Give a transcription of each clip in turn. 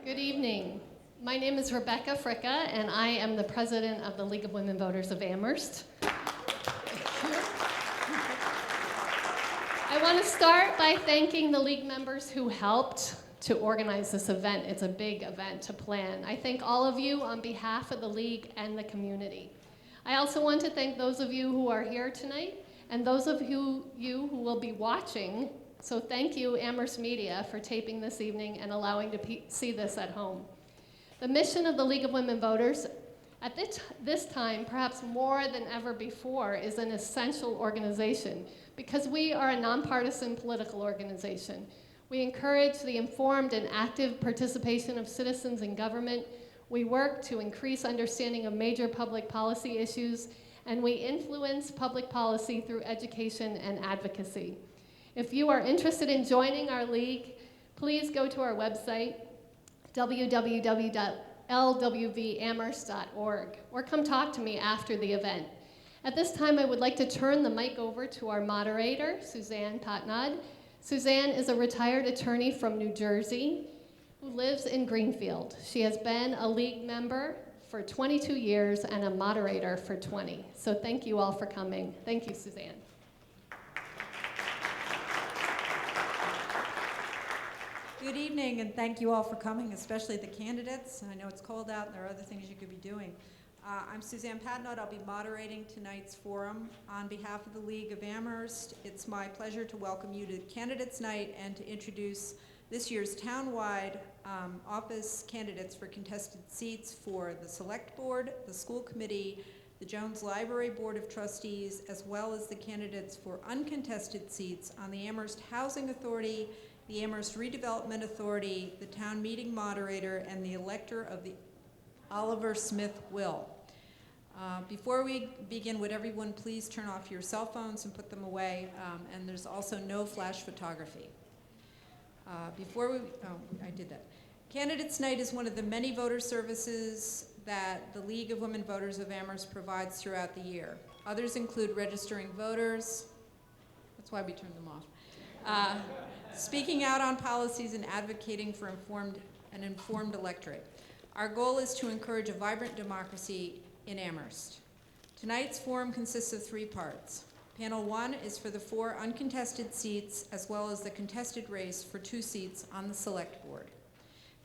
Good evening. My name is Rebecca Fricka, and I am the president of the League of Women Voters of Amherst. I want to start by thanking the League members who helped to organize this event. It's a big event to plan. I thank all of you on behalf of the League and the community. I also want to thank those of you who are here tonight and those of you who will be watching. So thank you, Amherst Media, for taping this evening and allowing to see this at home. The mission of the League of Women Voters at this time, perhaps more than ever before, is an essential organization because we are a nonpartisan political organization. We encourage the informed and active participation of citizens in government. We work to increase understanding of major public policy issues, and we influence public policy through education and advocacy. If you are interested in joining our league, please go to our website, www.lwvamherst.org, or come talk to me after the event. At this time, I would like to turn the mic over to our moderator, Suzanne Patnod. Suzanne is a retired attorney from New Jersey who lives in Greenfield. She has been a league member for 22 years and a moderator for 20. So thank you all for coming. Thank you, Suzanne. Good evening, and thank you all for coming, especially the candidates. I know it's cold out and there are other things you could be doing. I'm Suzanne Patnod. I'll be moderating tonight's forum on behalf of the League of Amherst. It's my pleasure to welcome you to Candidates Night and to introduce this year's townwide office candidates for contested seats for the Select Board, the School Committee, the Jones Library Board of Trustees, as well as the candidates for uncontested seats on the Amherst Housing Authority, the Amherst Redevelopment Authority, the town meeting moderator, and the elector of the Oliver Smith Will. Before we begin, would everyone please turn off your cell phones and put them away, and there's also no flash photography. I did that. Candidates Night is one of the many voter services that the League of Women Voters of Amherst provides throughout the year. Others include registering voters, that's why we turned them off, speaking out on policies and advocating for an informed electorate. Our goal is to encourage a vibrant democracy in Amherst. Tonight's forum consists of 3 parts. Panel 1 is for the 4 uncontested seats as well as the contested race for 2 seats on the Select Board.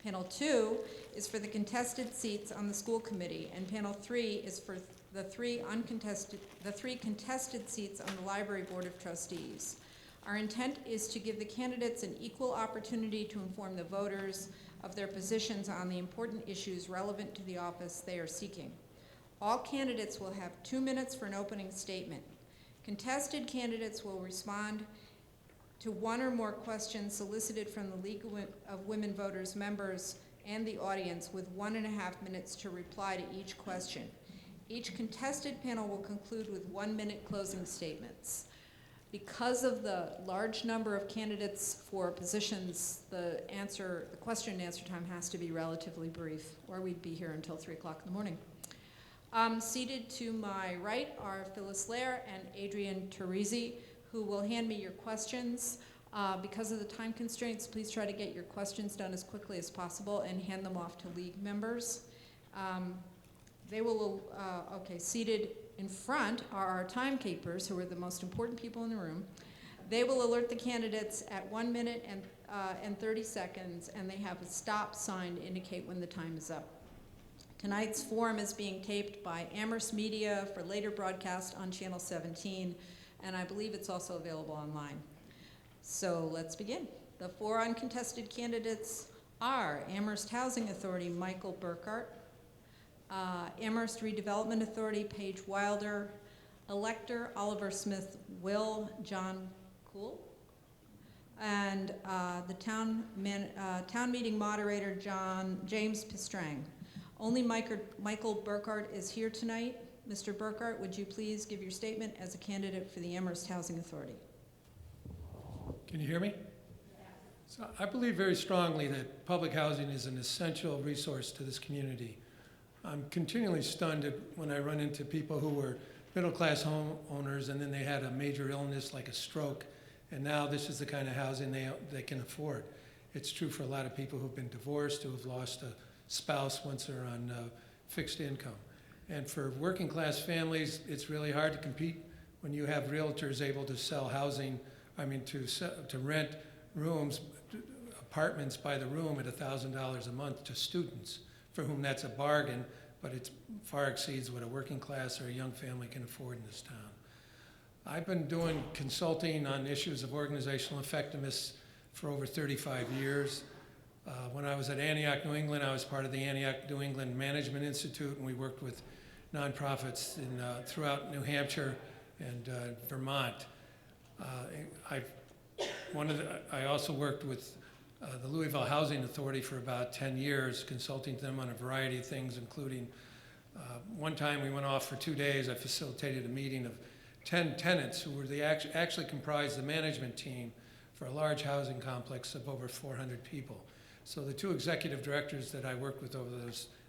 Panel 2 is for the contested seats on the School Committee, and Panel 3 is for the 3 contested seats on the Library Board of Trustees. Our intent is to give the candidates an equal opportunity to inform the voters of their positions on the important issues relevant to the office they are seeking. All candidates will have 2 minutes for an opening statement. Contested candidates will respond to 1 or more questions solicited from the League of Women Voters members and the audience with 1.5 minutes to reply to each question. Each contested panel will conclude with 1-minute closing statements. Because of the large number of candidates for positions, the question and answer time has to be relatively brief, or we'd be here until 3 o'clock in the morning. Seated to my right are Phyllis Lair and Adrian Teresi, who will hand me your questions. Because of the time constraints, please try to get your questions done as quickly as possible and hand them off to League members. Seated in front are our timekeepers, who are the most important people in the room. They will alert the candidates at 1 minute and 30 seconds, and they have a stop sign to indicate when the time is up. Tonight's forum is being taped by Amherst Media for later broadcast on Channel 17, and I believe it's also available online. So let's begin. The 4 uncontested candidates are Amherst Housing Authority, Michael Burkhart, Amherst Redevelopment Authority, Paige Wilder, Elector Oliver Smith Will, John Kuhl, and the town meeting moderator, James Pistrang. Only Michael Burkhart is here tonight. Mr. Burkhart, would you please give your statement as a candidate for the Amherst Housing Authority? Can you hear me? So I believe very strongly that public housing is an essential resource to this community. I'm continually stunned when I run into people who were middle-class homeowners and then they had a major illness like a stroke, and now this is the kind of housing they can afford. It's true for a lot of people who've been divorced, who have lost a spouse once they're on fixed income. And for working class families, it's really hard to compete when you have realtors able to sell housing, to rent rooms, apartments by the room at $1,000 a month to students, for whom that's a bargain, but it far exceeds what a working class or a young family can afford in this town. I've been doing consulting on issues of organizational effectiveness for over 35 years. When I was at Antioch, New England, I was part of the Antioch, New England Management Institute, and we worked with nonprofits throughout New Hampshire and Vermont. I also worked with the Louisville Housing Authority for about 10 years, consulting to them on a variety of things, including one time we went off for 2 days. I facilitated a meeting of 10 tenants who were actually comprised the management team for a large housing complex of over 400 people. So the two executive directors that I worked with over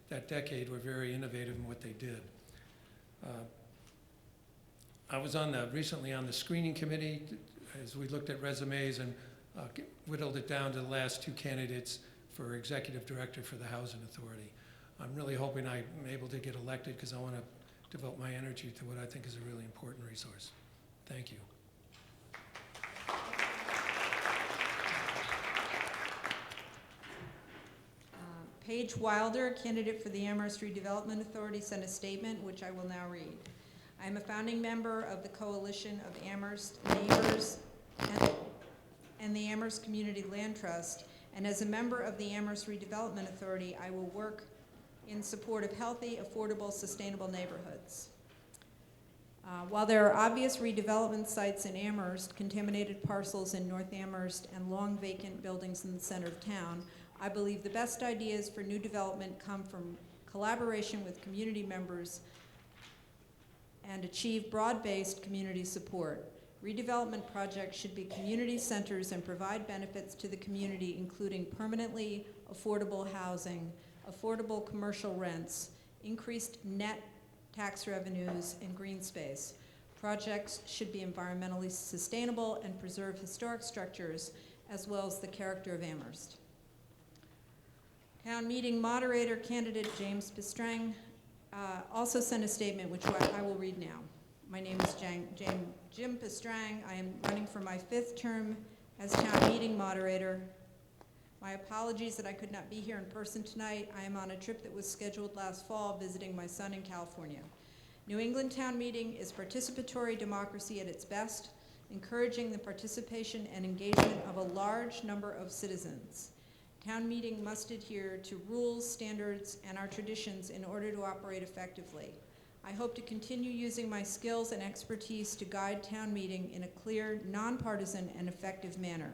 that decade were very innovative in what they did. I was recently on the screening committee as we looked at resumes and whittled it down to the last two candidates for executive director for the Housing Authority. I'm really hoping I'm able to get elected because I want to devote my energy to what I think is a really important resource. Thank you. Paige Wilder, candidate for the Amherst Redevelopment Authority, sent a statement which I will now read. I am a founding member of the Coalition of Amherst Neighbors and the Amherst Community Land Trust, and as a member of the Amherst Redevelopment Authority, I will work in support of healthy, affordable, sustainable neighborhoods. While there are obvious redevelopment sites in Amherst, contaminated parcels in North Amherst, and long vacant buildings in the center of town, I believe the best ideas for new development come from collaboration with community members and achieve broad-based community support. Redevelopment projects should be community centers and provide benefits to the community, including permanently affordable housing, affordable commercial rents, increased net tax revenues, and green space. Projects should be environmentally sustainable and preserve historic structures, as well as the character of Amherst. Town meeting moderator candidate James Pistrang also sent a statement, which I will read now. My name is Jim Pistrang. I am running for my 5th term as town meeting moderator. My apologies that I could not be here in person tonight. I am on a trip that was scheduled last fall visiting my son in California. New England Town Meeting is participatory democracy at its best, encouraging the participation and engagement of a large number of citizens. Town meeting must adhere to rules, standards, and our traditions in order to operate effectively. I hope to continue using my skills and expertise to guide town meeting in a clear, nonpartisan, and effective manner.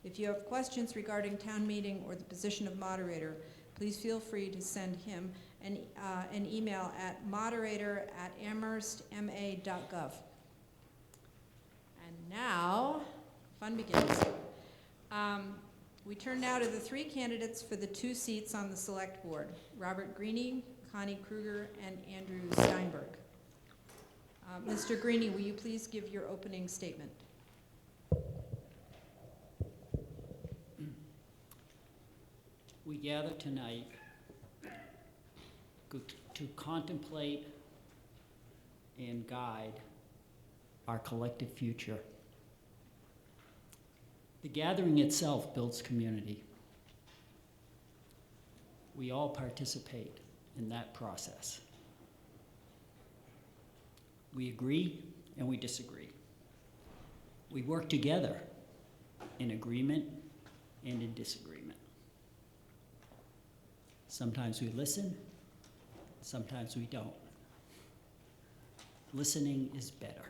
If you have questions regarding town meeting or the position of moderator, please feel free to send him an email at moderator@amherstma.gov. And now, fun begins. We turn now to the 3 candidates for the 2 seats on the Select Board, Robert Greene, Connie Kruger, and Andrew Steinberg. Mr. Greene, will you please give your opening statement? We gather tonight to contemplate and guide our collective future. The gathering itself builds community. We all participate in that process. We agree and we disagree. We work together in agreement and in disagreement. Sometimes we listen, sometimes we don't. Listening is better.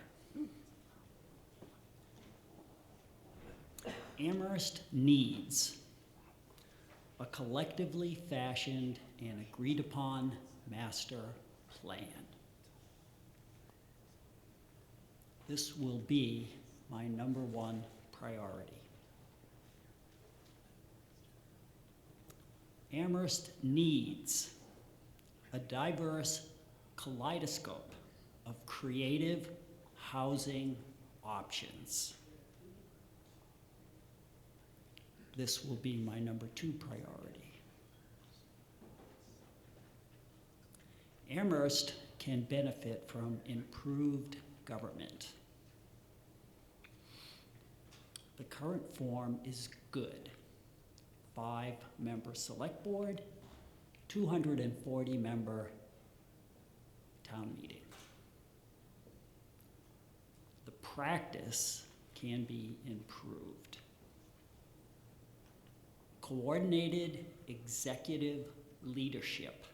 Amherst needs a collectively fashioned and agreed upon master plan. This will be my #1 priority. Amherst needs a diverse kaleidoscope of creative housing options. this will be my number 2 priority. Amherst can benefit from improved government. The current form is good. 5-member select board, 240-member town meeting. The practice can be improved. Coordinated executive leadership,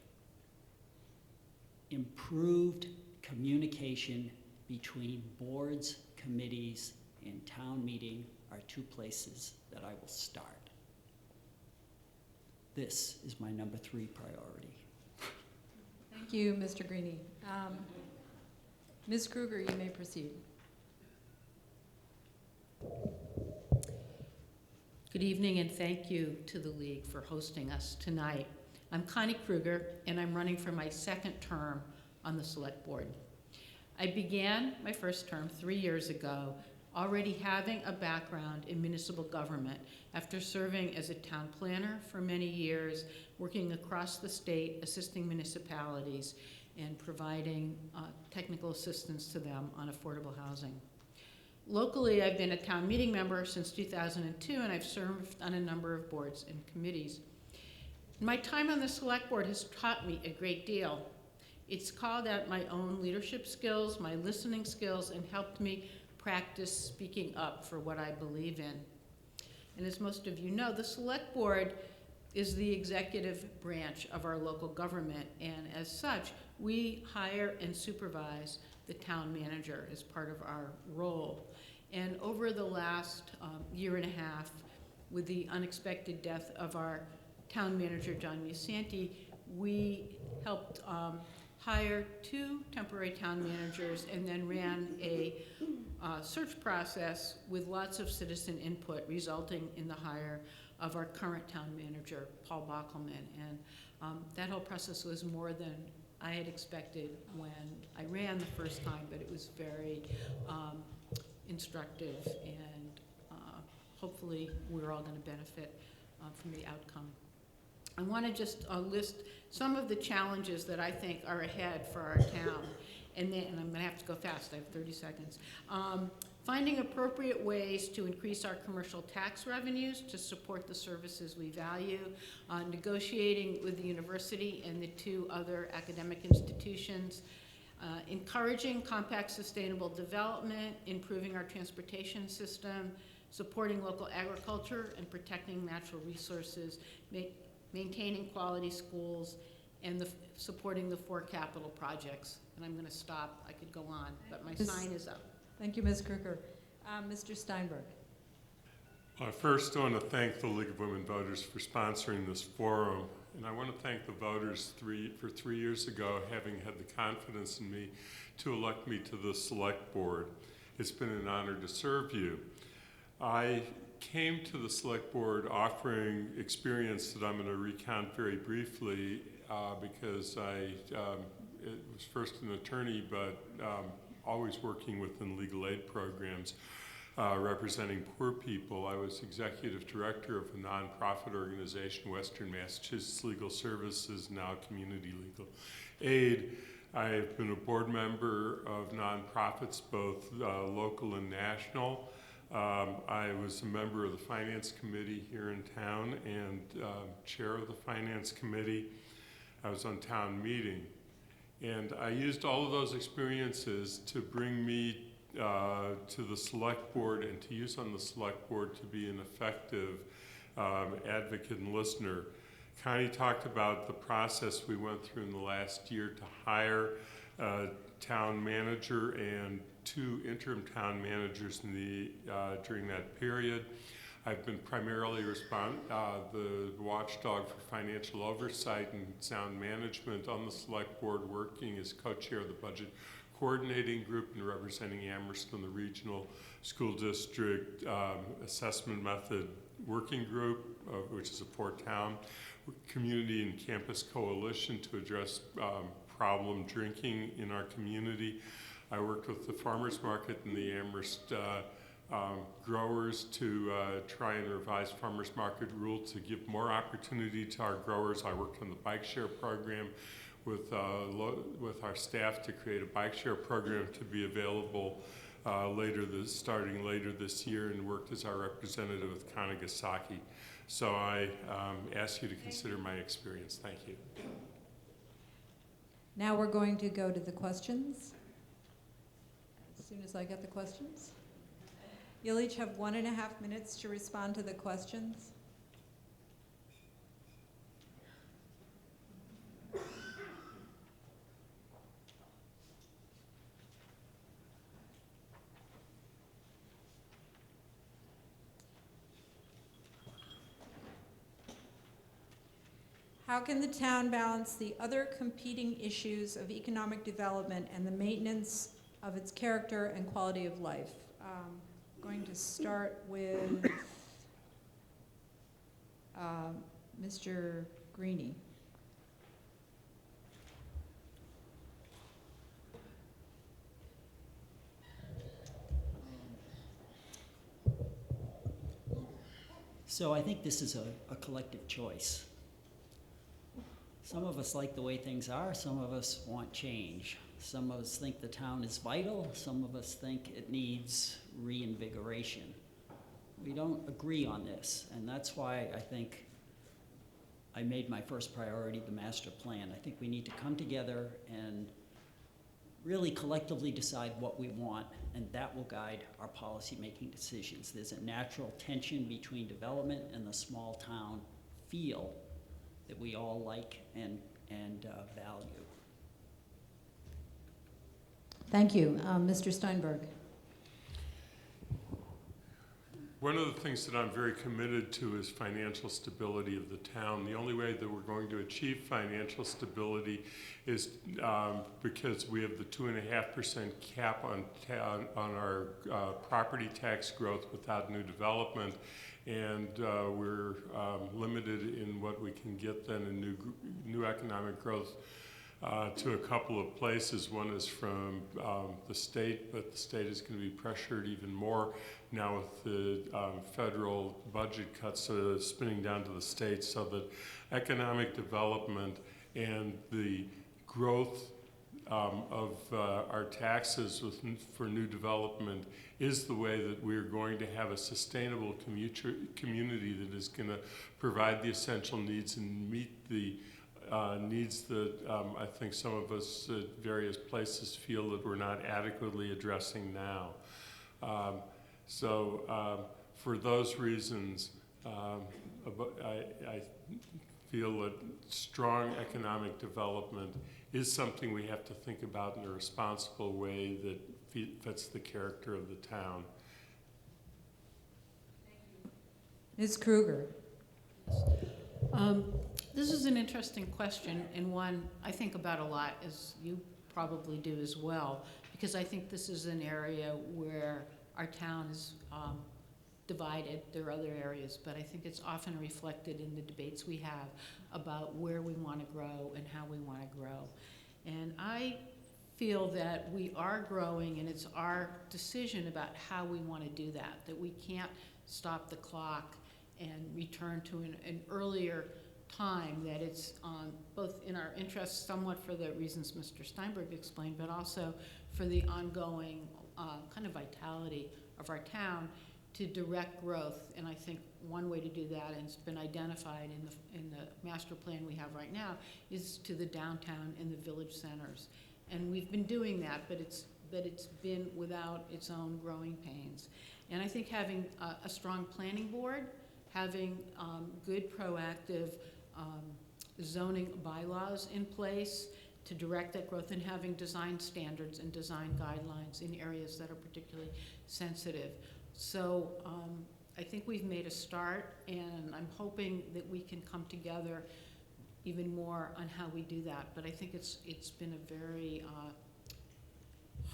improved communication between boards, committees, and town meeting are 2 places that I will start. This is my number 3 priority. Thank you, Mr. Greenie. Ms. Kruger, you may proceed. Good evening, and thank you to the League for hosting us tonight. I'm Connie Kruger, and I'm running for my 2nd term on the Select Board. I began my first term 3 years ago, already having a background in municipal government after serving as a town planner for many years, working across the state, assisting municipalities, and providing technical assistance to them on affordable housing. Locally, I've been a town meeting member since 2002, and I've served on a number of boards and committees. My time on the Select Board has taught me a great deal. It's called out my own leadership skills, my listening skills, and helped me practice speaking up for what I believe in. And as most of you know, the Select Board is the executive branch of our local government, and as such, we hire and supervise the town manager as part of our role. And over the last year and a half, with the unexpected death of our town manager, John Musanti, we helped hire 2 temporary town managers and then ran a search process with lots of citizen input, resulting in the hire of our current town manager, Paul Bockelman. And that whole process was more than I had expected when I ran the first time, but it was very instructive, and hopefully we're all going to benefit from the outcome. I want to just list some of the challenges that I think are ahead for our town, and I'm going to have to go fast, I have 30 seconds. Finding appropriate ways to increase our commercial tax revenues to support the services we value, negotiating with the university and the 2 other academic institutions, encouraging compact sustainable development, improving our transportation system, supporting local agriculture and protecting natural resources, maintaining quality schools, and supporting the 4 capital projects. And I'm going to stop. I could go on, but my sign is up. Thank you, Ms. Kruger. Mr. Steinberg. First, I want to thank the League of Women Voters for sponsoring this forum. And I want to thank the voters for 3 years ago having had the confidence in me to elect me to the Select Board. It's been an honor to serve you. I came to the Select Board offering experience that I'm going to recount very briefly because I was first an attorney, but always working within legal aid programs representing poor people. I was executive director of a nonprofit organization, Western Massachusetts Legal Services, now Community Legal Aid. I've been a board member of nonprofits, both local and national. I was a member of the Finance Committee here in town and chair of the Finance Committee. I was on town meeting. And I used all of those experiences to bring me to the Select Board and to use on the Select Board to be an effective advocate and listener. Connie talked about the process we went through in the last year to hire a town manager and 2 interim town managers during that period. I've been primarily the watchdog for financial oversight and sound management on the Select Board, working as co-chair of the Budget Coordinating Group and representing Amherst on the Regional School District Assessment Method Working Group, which is a 4-town community and campus coalition to address problem drinking in our community. I worked with the farmers market in the Amherst growers to try and revise farmers market rule to give more opportunity to our growers. I worked on the bike share program with our staff to create a bike share program to be available starting later this year, and worked as our representative with Kanagasaki. So I ask you to consider my experience. Thank you. Now we're going to go to the questions. As soon as I get the questions. You'll each have 1.5 minutes to respond to the questions. How can the town balance the other competing issues of economic development and the maintenance of its character and quality of life? Going to start with Mr. Greenie. So I think this is a collective choice. Some of us like the way things are, some of us want change. Some of us think the town is vital, some of us think it needs reinvigoration. We don't agree on this, and that's why I think I made my first priority the master plan. I think we need to come together and really collectively decide what we want, and that will guide our policy-making decisions. There's a natural tension between development and the small town feel that we all like and value. Thank you. Mr. Steinberg. One of the things that I'm very committed to is financial stability of the town. The only way that we're going to achieve financial stability is because we have the 2.5% cap on our property tax growth without new development, and we're limited in what we can get then in new economic growth to a couple of places. One is from the state, but the state is going to be pressured even more now with the federal budget cuts spinning down to the states, so that economic development and the growth of our taxes for new development is the way that we're going to have a sustainable community that is going to provide the essential needs and meet the needs that I think some of us at various places feel that we're not adequately addressing now. For those reasons, I feel that strong economic development is something we have to think about in a responsible way that fits the character of the town. Ms. Kruger. This is an interesting question, and one I think about a lot, as you probably do as well, because I think this is an area where our town is divided. There are other areas, but I think it's often reflected in the debates we have about where we want to grow and how we want to grow. And I feel that we are growing, and it's our decision about how we want to do that, that we can't stop the clock and return to an earlier time, that it's both in our interest somewhat for the reasons Mr. Steinberg explained, but also for the ongoing kind of vitality of our town to direct growth. And I think one way to do that, and it's been identified in the master plan we have right now, is to the downtown and the village centers. And we've been doing that, but it's been without its own growing pains. And I think having a strong planning board, having good proactive zoning bylaws in place to direct that growth, and having design standards and design guidelines in areas that are particularly sensitive. So I think we've made a start, and I'm hoping that we can come together even more on how we do that. But I think it's been a very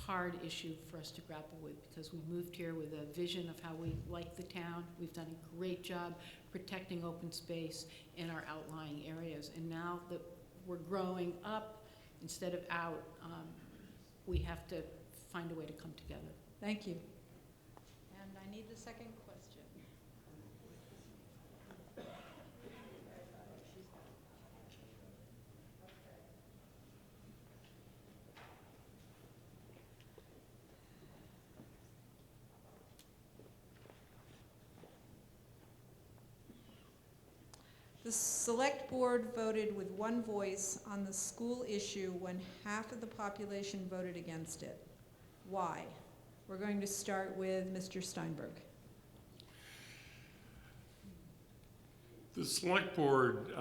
hard issue for us to grapple with, because we moved here with a vision of how we like the town. We've done a great job protecting open space in our outlying areas. And now that we're growing up instead of out, we have to find a way to come together. Thank you. And I need the second question. The select board voted with one voice on the school issue when half of the population voted against it. Why? We're going to start with Mr. Steinberg. The select board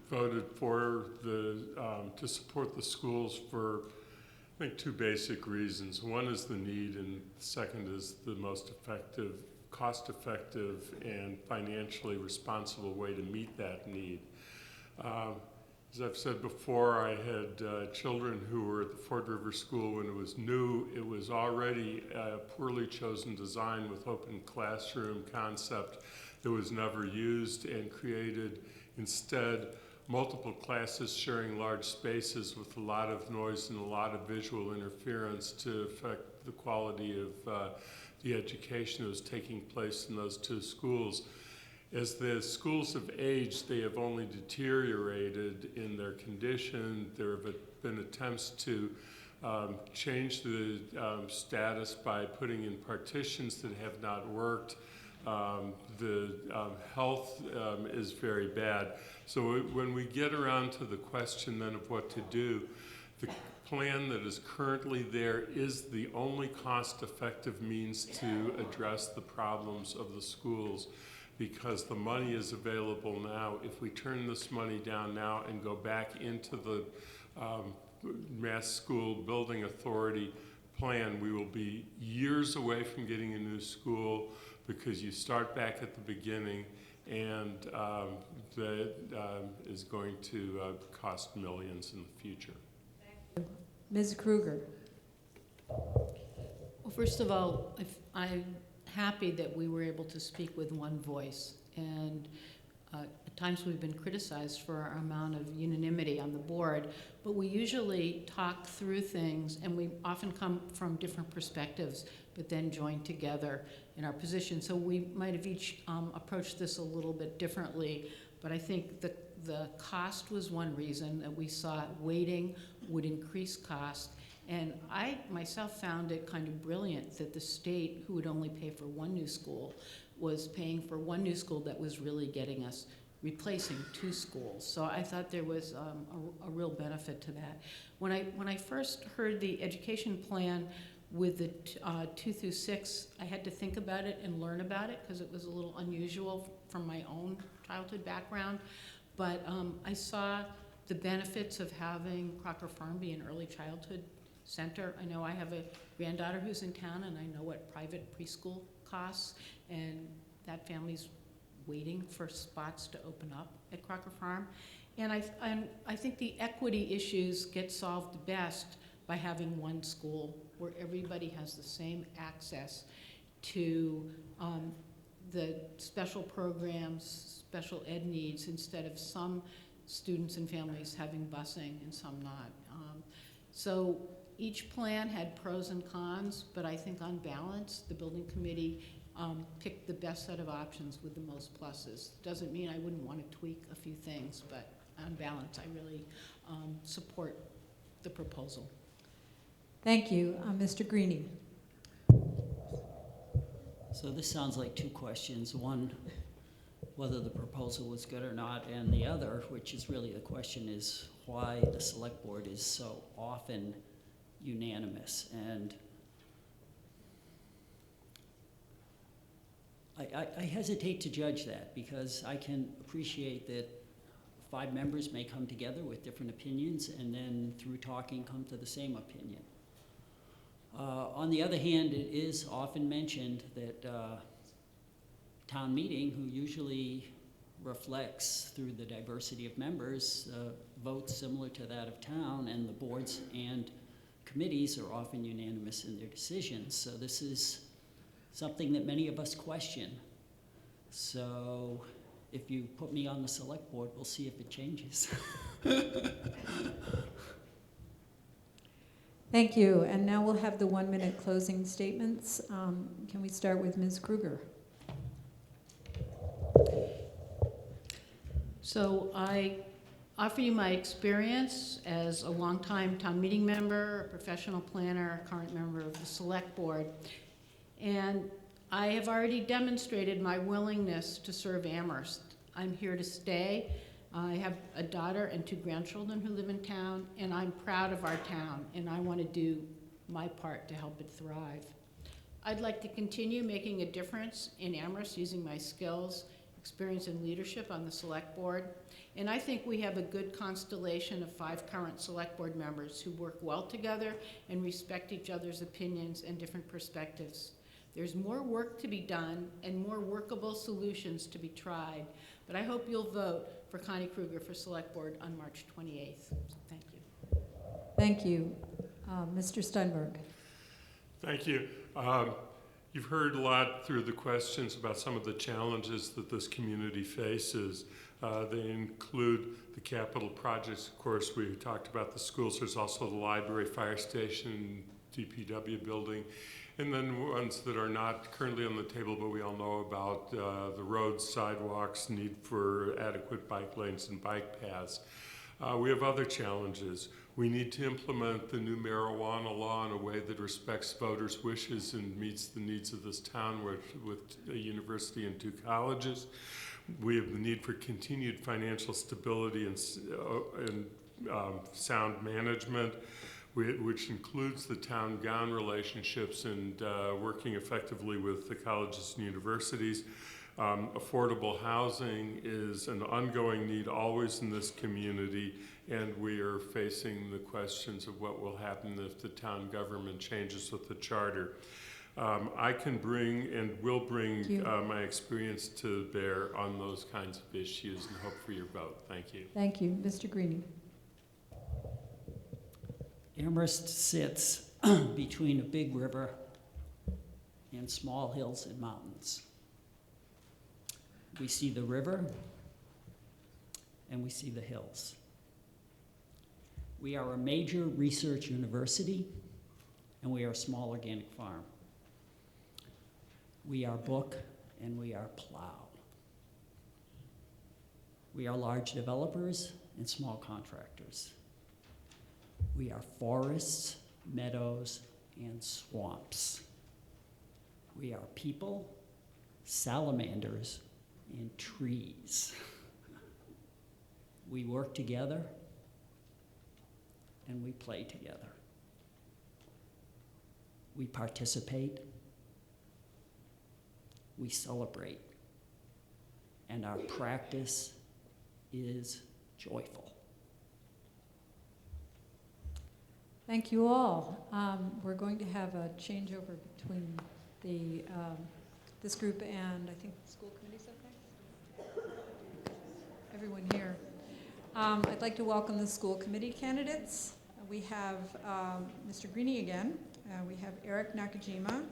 voted for to support the schools for, I think, two basic reasons. One is the need, and the second is the most effective, cost-effective, and financially responsible way to meet that need. As I've said before, I had children who were at the Ford River School when it was new. It was already a poorly chosen design with open classroom concept that was never used, and created instead multiple classes sharing large spaces with a lot of noise and a lot of visual interference to affect the quality of the education that was taking place in those two schools. As the schools have aged, they have only deteriorated in their condition. There have been attempts to change the status by putting in partitions that have not worked. The health is very bad. So when we get around to the question then of what to do, the plan that is currently there is the only cost-effective means to address the problems of the schools, because the money is available now. If we turn this money down now and go back into the Mass School Building Authority plan, we will be years away from getting a new school, because you start back at the beginning, and that is going to cost millions in the future. Ms. Kruger. Well, first of all, I'm happy that we were able to speak with one voice. And at times we've been criticized for our amount of unanimity on the board, but we usually talk through things, and we often come from different perspectives, but then join together in our position. So we might have each approached this a little bit differently, but I think the cost was one reason that we saw waiting would increase cost. And I myself found it kind of brilliant that the state, who would only pay for one new school, was paying for one new school that was really getting us replacing two schools. So I thought there was a real benefit to that. When I first heard the education plan with the 2 through 6, I had to think about it and learn about it, because it was a little unusual from my own childhood background. But I saw the benefits of having Crocker Farm be an early childhood center. I know I have a granddaughter who's in town, and I know what private preschool costs, and that family's waiting for spots to open up at Crocker Farm. And I think the equity issues get solved best by having one school where everybody has the same access to the special programs, special ed needs, instead of some students and families having busing and some not. So each plan had pros and cons, but I think on balance, the building committee picked the best set of options with the most pluses. Doesn't mean I wouldn't want to tweak a few things, but on balance, I really support the proposal. Thank you. Mr. Greenie. So this sounds like two questions. One, whether the proposal was good or not, and the other, which is really the question, is why the select board is so often unanimous. And I hesitate to judge that, because I can appreciate that 5 members may come together with different opinions and then through talking come to the same opinion. On the other hand, it is often mentioned that town meeting, who usually reflects through the diversity of members, votes similar to that of town, and the boards and committees are often unanimous in their decisions. So this is something that many of us question. So if you put me on the select board, we'll see if it changes. Thank you. And now we'll have the 1-minute closing statements. Can we start with Ms. Kruger? So I offer you my experience as a longtime town meeting member, a professional planner, a current member of the select board. And I have already demonstrated my willingness to serve Amherst. I'm here to stay. I have a daughter and 2 grandchildren who live in town, and I'm proud of our town, and I want to do my part to help it thrive. I'd like to continue making a difference in Amherst using my skills, experience, and leadership on the select board. And I think we have a good constellation of 5 current select board members who work well together and respect each other's opinions and different perspectives. There's more work to be done and more workable solutions to be tried, but I hope you'll vote for Connie Kruger for select board on March 28th. Thank you. Thank you. Mr. Steinberg. Thank you. You've heard a lot through the questions about some of the challenges that this community faces. They include the capital projects. Of course, we talked about the schools. There's also the library, fire station, DPW building, and then ones that are not currently on the table, but we all know about the roads, sidewalks, need for adequate bike lanes and bike paths. We have other challenges. We need to implement the new marijuana law in a way that respects voters' wishes and meets the needs of this town with a university and 2 colleges. We have the need for continued financial stability and sound management, which includes the town-gown relationships and working effectively with the colleges and universities. Affordable housing is an ongoing need always in this community, and we are facing the questions of what will happen if the town government changes with the charter. I can bring and will bring my experience to bear on those kinds of issues and hope for your vote. Thank you. Thank you. Mr. Greenie. Amherst sits between a big river and small hills and mountains. We see the river and we see the hills. We are a major research university and we are a small organic farm. We are book and we are plow. We are large developers and small contractors. We are forests, meadows, and swamps. We are people, salamanders, and trees. We work together and we play together. We participate, we celebrate, and our practice is joyful. Thank you all. We're going to have a changeover between the this group and I think the school committee's okay? Everyone here. I'd like to welcome the school committee candidates. We have Mr. Greenie again. We have Eric Nakajima,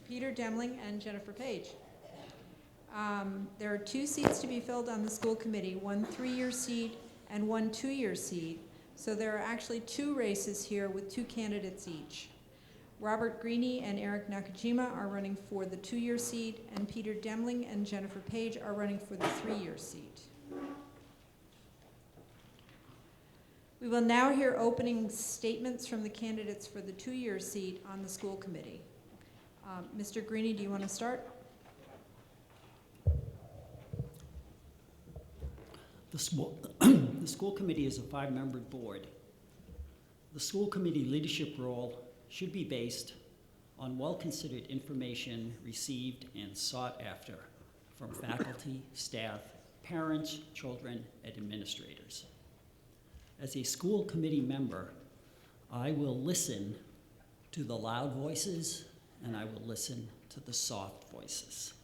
Peter Demling, and Jennifer Page. There are 2 seats to be filled on the school committee, 1 3-year seat and 1 2-year seat. So there are actually 2 races here with 2 candidates each. Robert Greenie and Eric Nakajima are running for the 2-year seat, and Peter Demling and Jennifer Page are running for the 3-year seat. We will now hear opening statements from the candidates for the 2-year seat on the school committee. Mr. Greenie, do you want to start? The school committee is a 5-member board. The school committee leadership role should be based on well-considered information received and sought after from faculty, staff, parents, children, and administrators. As a school committee member, I will listen to the loud voices and I will listen to the soft voices.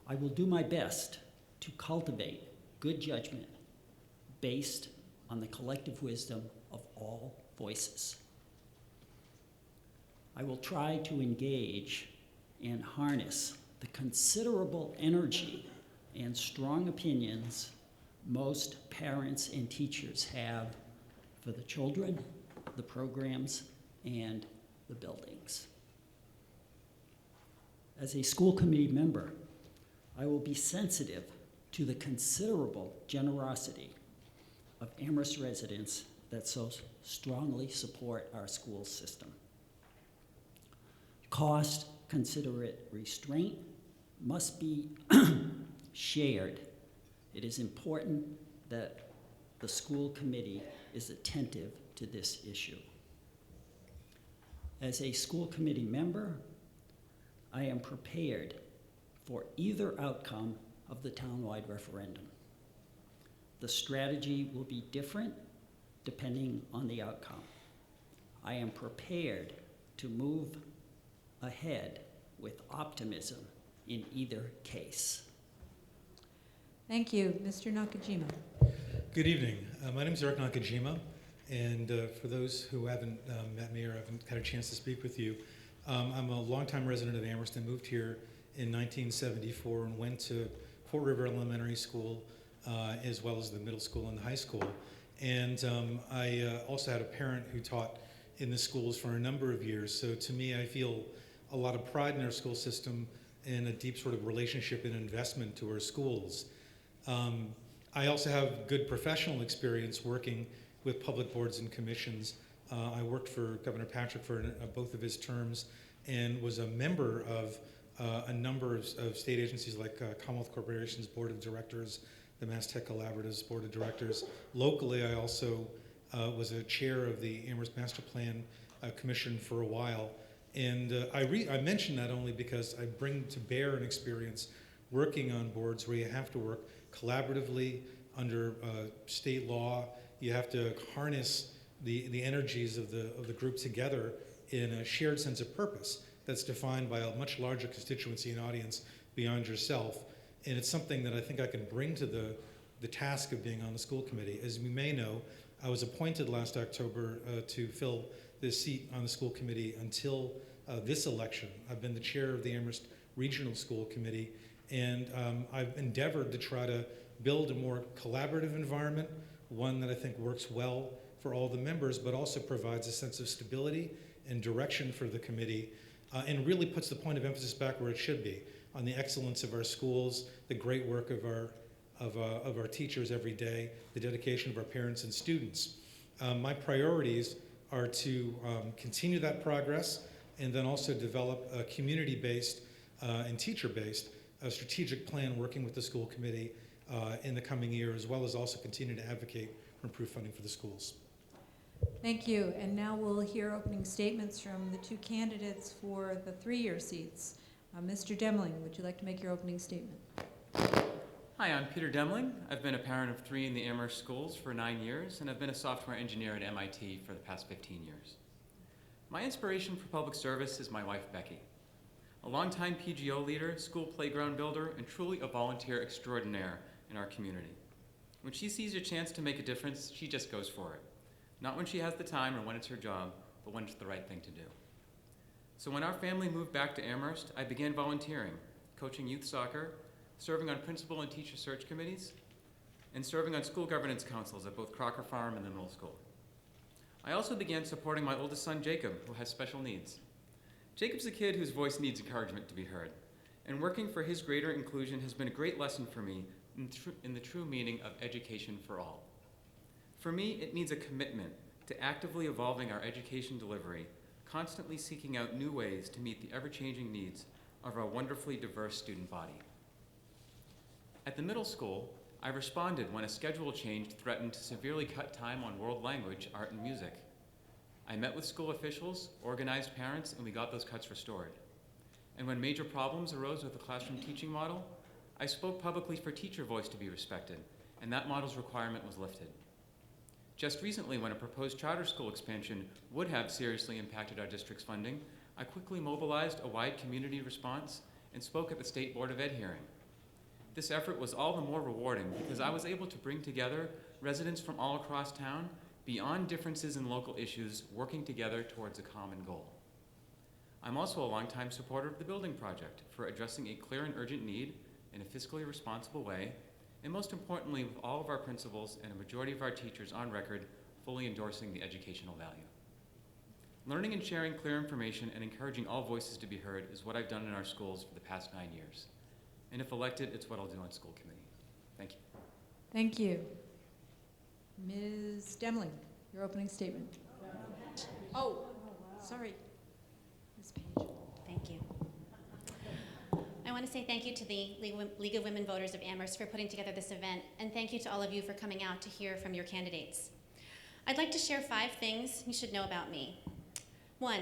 I will do my best to cultivate good judgment based on the collective wisdom of all voices. I will try to engage and harness the considerable energy and strong opinions most parents and teachers have for the children the programs, and the buildings. As a school committee member, I will be sensitive to the considerable generosity of Amherst residents that so strongly support our school system. Cost-considerate restraint must be shared. It is important that the school committee is attentive to this issue. As a school committee member, I am prepared for either outcome of the townwide referendum. The strategy will be different depending on the outcome. I am prepared to move ahead with optimism in either case. Thank you. Mr. Nakajima. Good evening. My name is Eric Nakajima, and for those who haven't met me or haven't had a chance to speak with you, I'm a longtime resident of Amherst. I moved here in 1974 and went to Fort River Elementary School as well as the middle school and the high school. And I also had a parent who taught in the schools for a number of years. So to me, I feel a lot of pride in our school system and a deep sort of relationship and investment to our schools. I also have good professional experience working with public boards and commissions. I worked for Governor Patrick for both of his terms and was a member of a number of state agencies like Commonwealth Corporation's Board of Directors, the Mass Tech Collaborative's Board of Directors. Locally, I also was a chair of the Amherst Master Plan Commission for a while. And I mention that only because I bring to bear an experience working on boards where you have to work collaboratively under state law. You have to harness the energies of the group together in a shared sense of purpose that's defined by a much larger constituency and audience beyond yourself. And it's something that I think I can bring to the task of being on the school committee. As we may know, I was appointed last October to fill this seat on the school committee until this election. I've been the chair of the Amherst Regional School Committee, and I've endeavored to try to build a more collaborative environment, one that I think works well for all the members, but also provides a sense of stability and direction for the committee, and really puts the point of emphasis back where it should be, on the excellence of our schools, the great work of our teachers every day, the dedication of our parents and students. My priorities are to continue that progress and then also develop a community-based and teacher-based strategic plan working with the school committee in the coming year, as well as also continue to advocate for improved funding for the schools. Thank you. And now we'll hear opening statements from the two candidates for the three-year seats. Mr. Demling, would you like to make your opening statement? Hi, I'm Peter Demling. I've been a parent of 3 in the Amherst schools for 9 years, and I've been a software engineer at MIT for the past 15 years. My inspiration for public service is my wife, Becky, a longtime PGO leader, school playground builder, and truly a volunteer extraordinaire in our community. When she sees a chance to make a difference, she just goes for it. Not when she has the time or when it's her job, but when it's the right thing to do. So when our family moved back to Amherst, I began volunteering, coaching youth soccer, serving on principal and teacher search committees, and serving on school governance councils at both Crocker Farm and the middle school. I also began supporting my oldest son, Jacob, who has special needs. Jacob's a kid whose voice needs encouragement to be heard, and working for his greater inclusion has been a great lesson for me in the true meaning of education for all. For me, it means a commitment to actively evolving our education delivery, constantly seeking out new ways to meet the ever-changing needs of our wonderfully diverse student body. At the middle school, I responded when a schedule change threatened to severely cut time on world language, art, and music. I met with school officials, organized parents, and we got those cuts restored. And when major problems arose with the classroom teaching model, I spoke publicly for teacher voice to be respected, and that model's requirement was lifted. Just recently, when a proposed charter school expansion would have seriously impacted our district's funding, I quickly mobilized a wide community response and spoke at the State Board of Ed hearing. This effort was all the more rewarding because I was able to bring together residents from all across town, beyond differences in local issues, working together towards a common goal. I'm also a longtime supporter of the building project for addressing a clear and urgent need in a fiscally responsible way, and most importantly, with all of our principals and a majority of our teachers on record fully endorsing the educational value. Learning and sharing clear information and encouraging all voices to be heard is what I've done in our schools for the past 9 years. And if elected, it's what I'll do on school committee. Thank you. Thank you. Ms. Demling, your opening statement. Oh, sorry. Ms. Page. Thank you. I want to say thank you to the League of Women Voters of Amherst for putting together this event, and thank you to all of you for coming out to hear from your candidates. I'd like to share 5 things you should know about me. 1,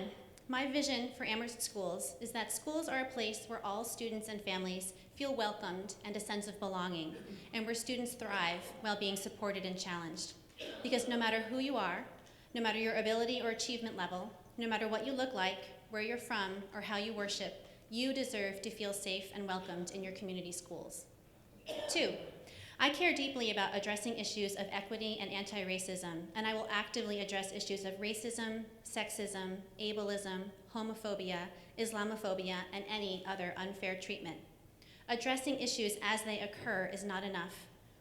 my vision for Amherst schools is that schools are a place where all students and families feel welcomed and a sense of belonging, and where students thrive while being supported and challenged. Because no matter who you are, no matter your ability or achievement level, no matter what you look like, where you're from, or how you worship, you deserve to feel safe and welcomed in your community schools. 2, I care deeply about addressing issues of equity and anti-racism, and I will actively address issues of racism, sexism, ableism, homophobia, Islamophobia, and any other unfair treatment. Addressing issues as they occur is not enough.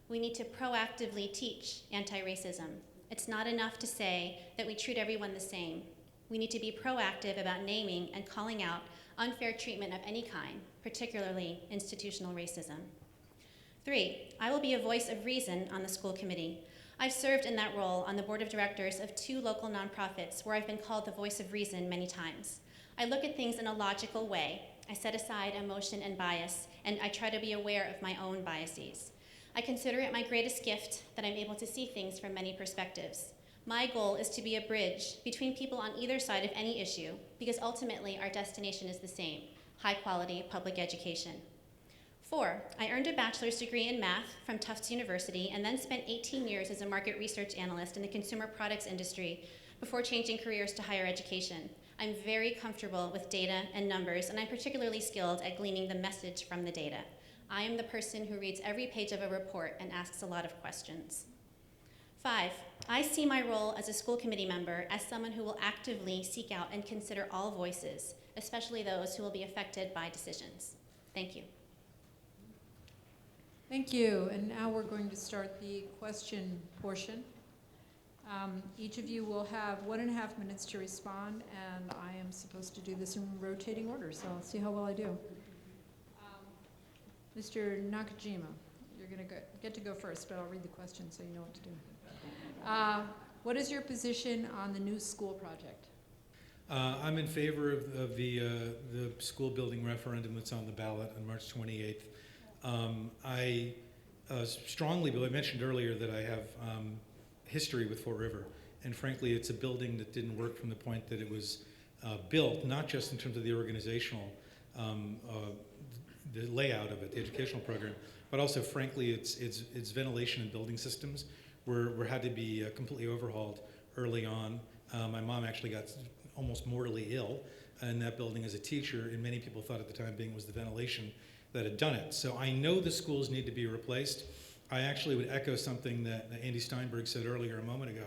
We need to proactively teach anti-racism. It's not enough to say that we treat everyone the same. We need to be proactive about naming and calling out unfair treatment of any kind, particularly institutional racism. 3, I will be a voice of reason on the school committee. I've served in that role on the board of directors of 2 local nonprofits where I've been called the voice of reason many times. I look at things in a logical way. I set aside emotion and bias, and I try to be aware of my own biases. I consider it my greatest gift that I'm able to see things from many perspectives. My goal is to be a bridge between people on either side of any issue, because ultimately our destination is the same: high-quality public education. 4, I earned a bachelor's degree in math from Tufts University and then spent 18 years as a market research analyst in the consumer products industry before changing careers to higher education. I'm very comfortable with data and numbers, and I'm particularly skilled at gleaning the message from the data. I am the person who reads every page of a report and asks a lot of questions. 5, I see my role as a school committee member as someone who will actively seek out and consider all voices, especially those who will be affected by decisions. Thank you. Thank you. And now we're going to start the question portion. Each of you will have 1.5 minutes to respond, and I am supposed to do this in rotating order, so I'll see how well I do. Mr. Nakajima, you're going to get to go first, but I'll read the question so you know what to do. What is your position on the new school project? I'm in favor of the school building referendum that's on the ballot on March 28th. I strongly believe, I mentioned earlier that I have history with Fort River, and frankly it's a building that didn't work from the point that it was built, not just in terms of the organizational, the layout of it, the educational program, but also frankly its ventilation and building systems were had to be completely overhauled early on. My mom actually got almost mortally ill in that building as a teacher, and many people thought at the time being was the ventilation that had done it. So I know the schools need to be replaced. I actually would echo something that Andy Steinberg said earlier a moment ago,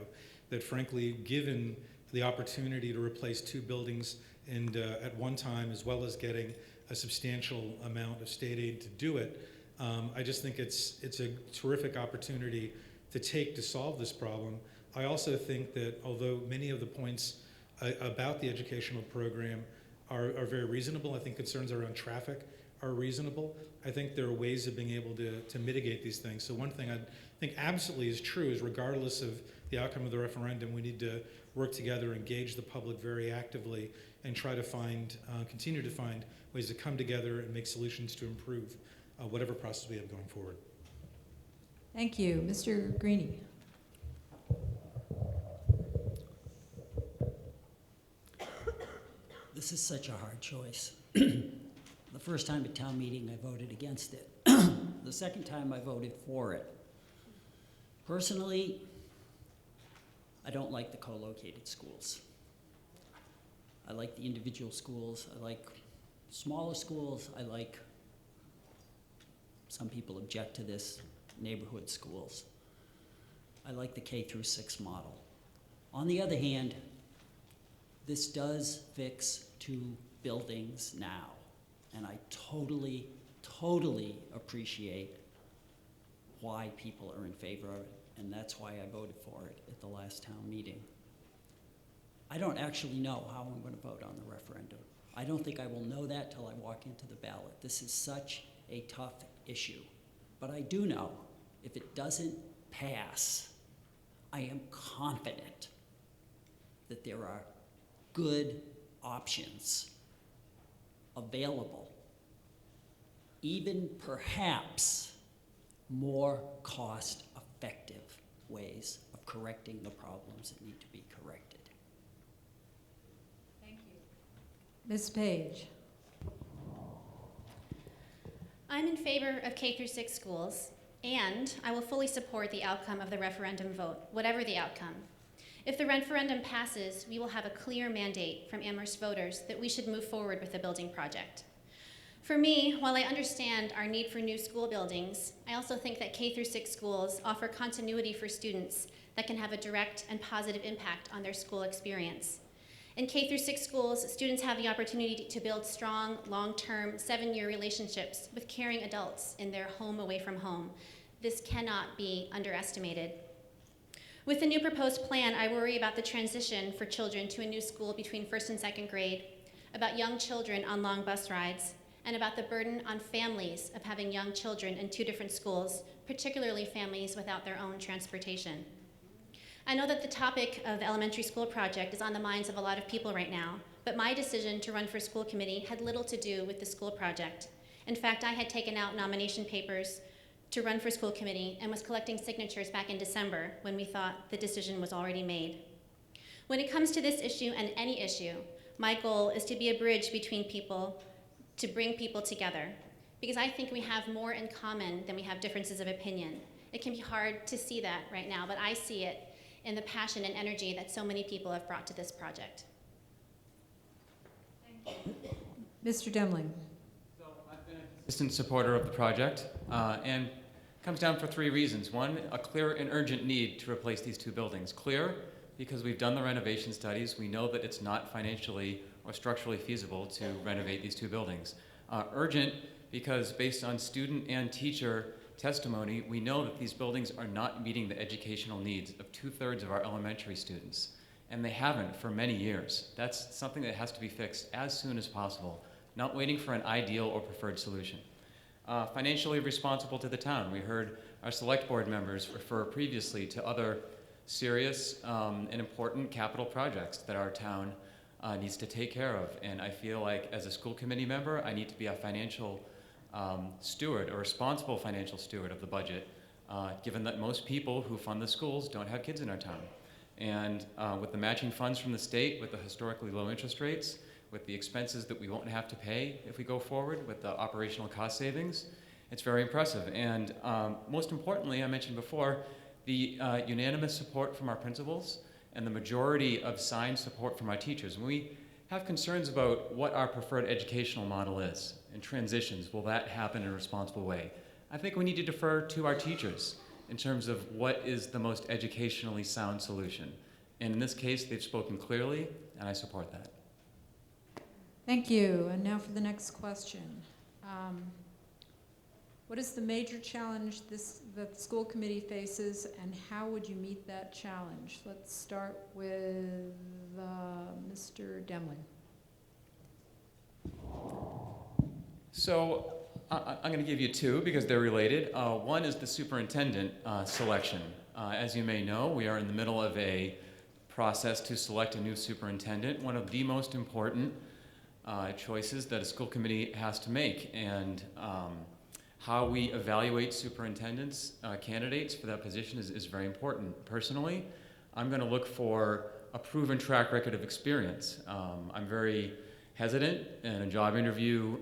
that frankly, given the opportunity to replace 2 buildings and at one time, as well as getting a substantial amount of state aid to do it, I just think it's a terrific opportunity to take to solve this problem. I also think that although many of the points about the educational program are very reasonable, I think concerns around traffic are reasonable. I think there are ways of being able to mitigate these things. So one thing I think absolutely is true is regardless of the outcome of the referendum, we need to work together, engage the public very actively, and try to find, continue to find ways to come together and make solutions to improve whatever process we have going forward. Thank you. Mr. Greenie. This is such a hard choice. The first time at town meeting, I voted against it. The second time, I voted for it. Personally, I don't like the co-located schools. I like the individual schools. I like smaller schools. I like, some people object to this, neighborhood schools. I like the K-6 model. On the other hand, this does fix 2 buildings now. And I totally, totally appreciate why people are in favor of it, and that's why I voted for it at the last town meeting. I don't actually know how I'm going to vote on the referendum. I don't think I will know that till I walk into the ballot. This is such a tough issue. But I do know if it doesn't pass, I am confident that there are good options available, even perhaps more cost-effective ways of correcting the problems that need to be corrected. Thank you. Ms. Page. I'm in favor of K through 6 schools, and I will fully support the outcome of the referendum vote, whatever the outcome. If the referendum passes, we will have a clear mandate from Amherst voters that we should move forward with the building project. For me, while I understand our need for new school buildings, I also think that K through 6 schools offer continuity for students that can have a direct and positive impact on their school experience. In K through 6 schools, students have the opportunity to build strong, long-term, 7-year relationships with caring adults in their home away from home. This cannot be underestimated. With the new proposed plan, I worry about the transition for children to a new school between 1st and 2nd grade, about young children on long bus rides, and about the burden on families of having young children in 2 different schools, particularly families without their own transportation. I know that the topic of the elementary school project is on the minds of a lot of people right now, but my decision to run for school committee had little to do with the school project. In fact, I had taken out nomination papers to run for school committee and was collecting signatures back in December when we thought the decision was already made. When it comes to this issue and any issue, my goal is to be a bridge between people, to bring people together, because I think we have more in common than we have differences of opinion. It can be hard to see that right now, but I see it in the passion and energy that so many people have brought to this project. Mr. Demling. So I've been a consistent supporter of the project, and it comes down for 3 reasons. One, a clear and urgent need to replace these 2 buildings. Clear, because we've done the renovation studies. We know that it's not financially or structurally feasible to renovate these 2 buildings. Urgent, because based on student and teacher testimony, we know that these buildings are not meeting the educational needs of 2/3 of our elementary students, and they haven't for many years. That's something that has to be fixed as soon as possible, not waiting for an ideal or preferred solution. Financially responsible to the town. We heard our select board members refer previously to other serious and important capital projects that our town needs to take care of, and I feel like as a school committee member, I need to be a financial steward, a responsible financial steward of the budget, given that most people who fund the schools don't have kids in our town. And with the matching funds from the state, with the historically low interest rates, with the expenses that we won't have to pay if we go forward, with the operational cost savings, it's very impressive. And most importantly, I mentioned before, the unanimous support from our principals and the majority of signed support from our teachers. When we have concerns about what our preferred educational model is and transitions, will that happen in a responsible way? I think we need to defer to our teachers in terms of what is the most educationally sound solution. And in this case, they've spoken clearly, and I support that. Thank you. And now for the next question. What is the major challenge that the school committee faces, and how would you meet that challenge? Let's start with Mr. Demling. So I'm going to give you 2 because they're related. One is the superintendent selection. As you may know, we are in the middle of a process to select a new superintendent, one of the most important choices that a school committee has to make. And how we evaluate superintendents, candidates for that position is very important. Personally, I'm going to look for a proven track record of experience. I'm very hesitant in a job interview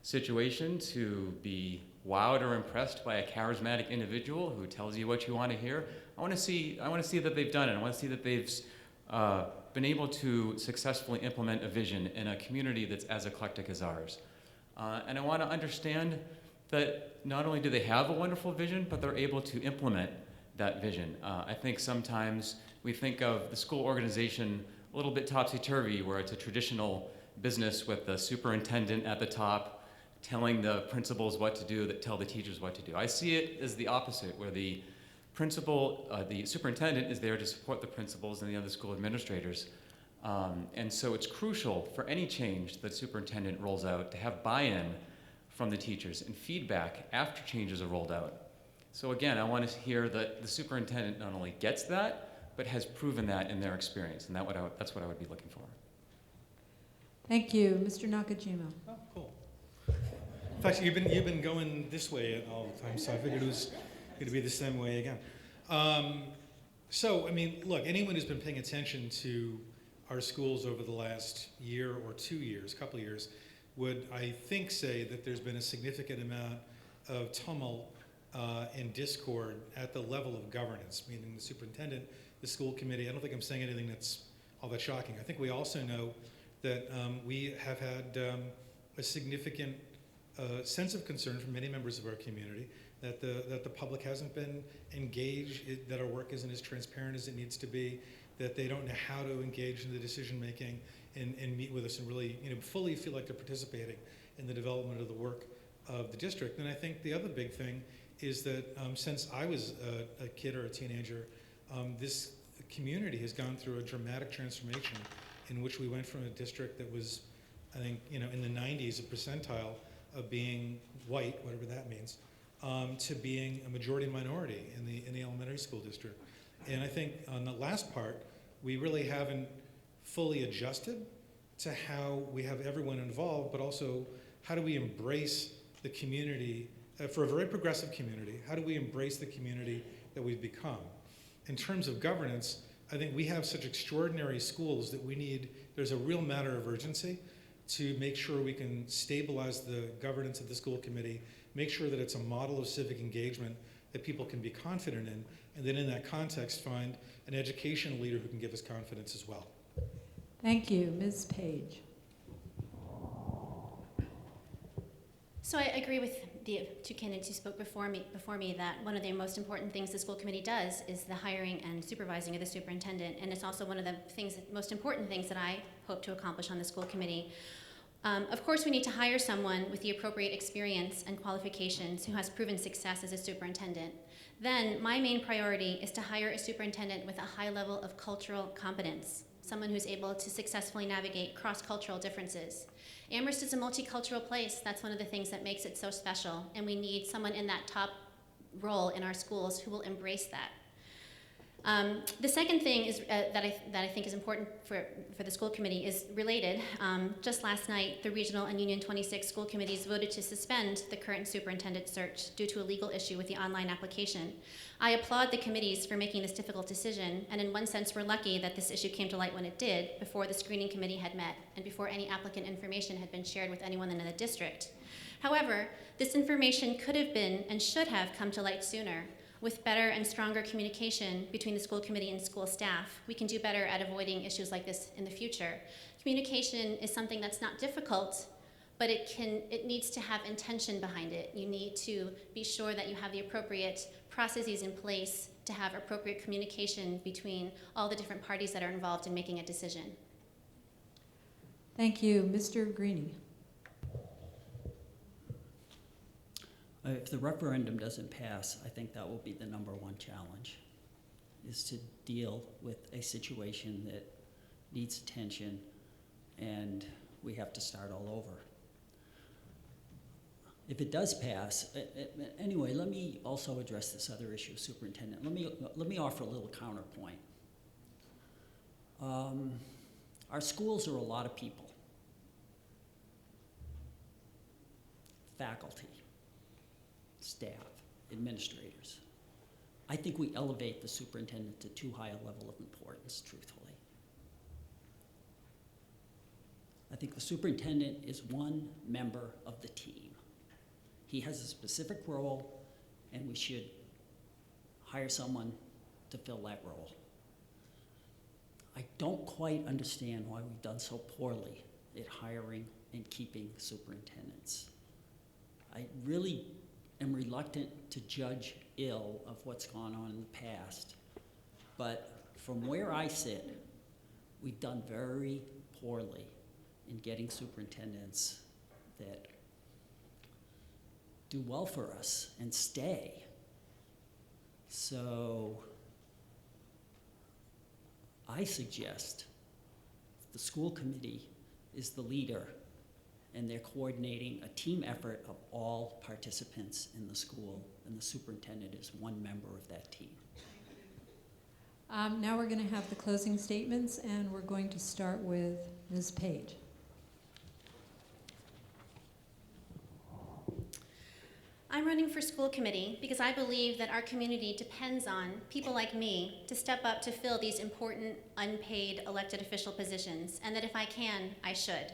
situation to be wowed or impressed by a charismatic individual who tells you what you want to hear. I want to see that they've done it. I want to see that they've been able to successfully implement a vision in a community that's as eclectic as ours. And I want to understand that not only do they have a wonderful vision, but they're able to implement that vision. I think sometimes we think of the school organization a little bit topsy-turvy, where it's a traditional business with the superintendent at the top telling the principals what to do that tell the teachers what to do. I see it as the opposite, where the principal, the superintendent is there to support the principals and the other school administrators. And so it's crucial for any change that superintendent rolls out to have buy-in from the teachers and feedback after changes are rolled out. So again, I want to hear that the superintendent not only gets that, but has proven that in their experience, and that's what I would be looking for. Thank you. Mr. Nakajima. Oh, cool. In fact, you've been going this way all the time, so I figured it was going to be the same way again. So, I mean, look, anyone who's been paying attention to our schools over the last year or 2 years, couple of years, would, I think, say that there's been a significant amount of tumult and discord at the level of governance, meaning the superintendent, the school committee. I don't think I'm saying anything that's all that shocking. I think we also know that we have had a significant sense of concern from many members of our community that the public hasn't been engaged, that our work isn't as transparent as it needs to be, that they don't know how to engage in the decision making and meet with us and really fully feel like they're participating in the development of the work of the district. And I think the other big thing is that since I was a kid or a teenager, this community has gone through a dramatic transformation in which we went from a district that was, I think, in the 90s, a percentile of being white, whatever that means, to being a majority minority in the elementary school district. And I think on the last part, we really haven't fully adjusted to how we have everyone involved, but also how do we embrace the community, for a very progressive community, how do we embrace the community that we've become? In terms of governance, I think we have such extraordinary schools that there's a real matter of urgency to make sure we can stabilize the governance of the school committee, make sure that it's a model of civic engagement that people can be confident in, and then in that context find an educational leader who can give us confidence as well. Thank you. Ms. Page. So I agree with the two candidates who spoke before me that one of the most important things the school committee does is the hiring and supervising of the superintendent, and it's also one of the most important things that I hope to accomplish on the school committee. Of course, we need to hire someone with the appropriate experience and qualifications who has proven success as a superintendent. Then, my main priority is to hire a superintendent with a high level of cultural competence, someone who's able to successfully navigate cross-cultural differences. Amherst is a multicultural place. That's one of the things that makes it so special, and we need someone in that top role in our schools who will embrace that. The second thing is that I think is important for the school committee is related. Just last night, the Regional and Union 26 school committees voted to suspend the current superintendent search due to a legal issue with the online application. I applaud the committees for making this difficult decision, and in one sense, we're lucky that this issue came to light when it did, before the screening committee had met and before any applicant information had been shared with anyone in the district. However, this information could have been and should have come to light sooner. With better and stronger communication between the school committee and school staff, we can do better at avoiding issues like this in the future. Communication is something that's not difficult, but it needs to have intention behind it. You need to be sure that you have the appropriate processes in place to have appropriate communication between all the different parties that are involved in making a decision. Thank you. Mr. Greenie. If the referendum doesn't pass, I think that will be the #1 challenge, is to deal with a situation that needs attention and we have to start all over. If it does pass, anyway, let me also address this other issue, superintendent. Let me offer a little counterpoint. Our schools are a lot of people. Faculty, staff, administrators. I think we elevate the superintendent to too high a level of importance, truthfully. I think the superintendent is one member of the team. He has a specific role, and we should hire someone to fill that role. I don't quite understand why we've done so poorly at hiring and keeping superintendents. I really am reluctant to judge ill of what's gone on in the past, but from where I sit, we've done very poorly in getting superintendents that do well for us and stay. So I suggest the school committee is the leader, and they're coordinating a team effort of all participants in the school, and the superintendent is one member of that team. Now we're going to have the closing statements, and we're going to start with Ms. Page. I'm running for school committee because I believe that our community depends on people like me to step up to fill these important unpaid elected official positions, and that if I can, I should.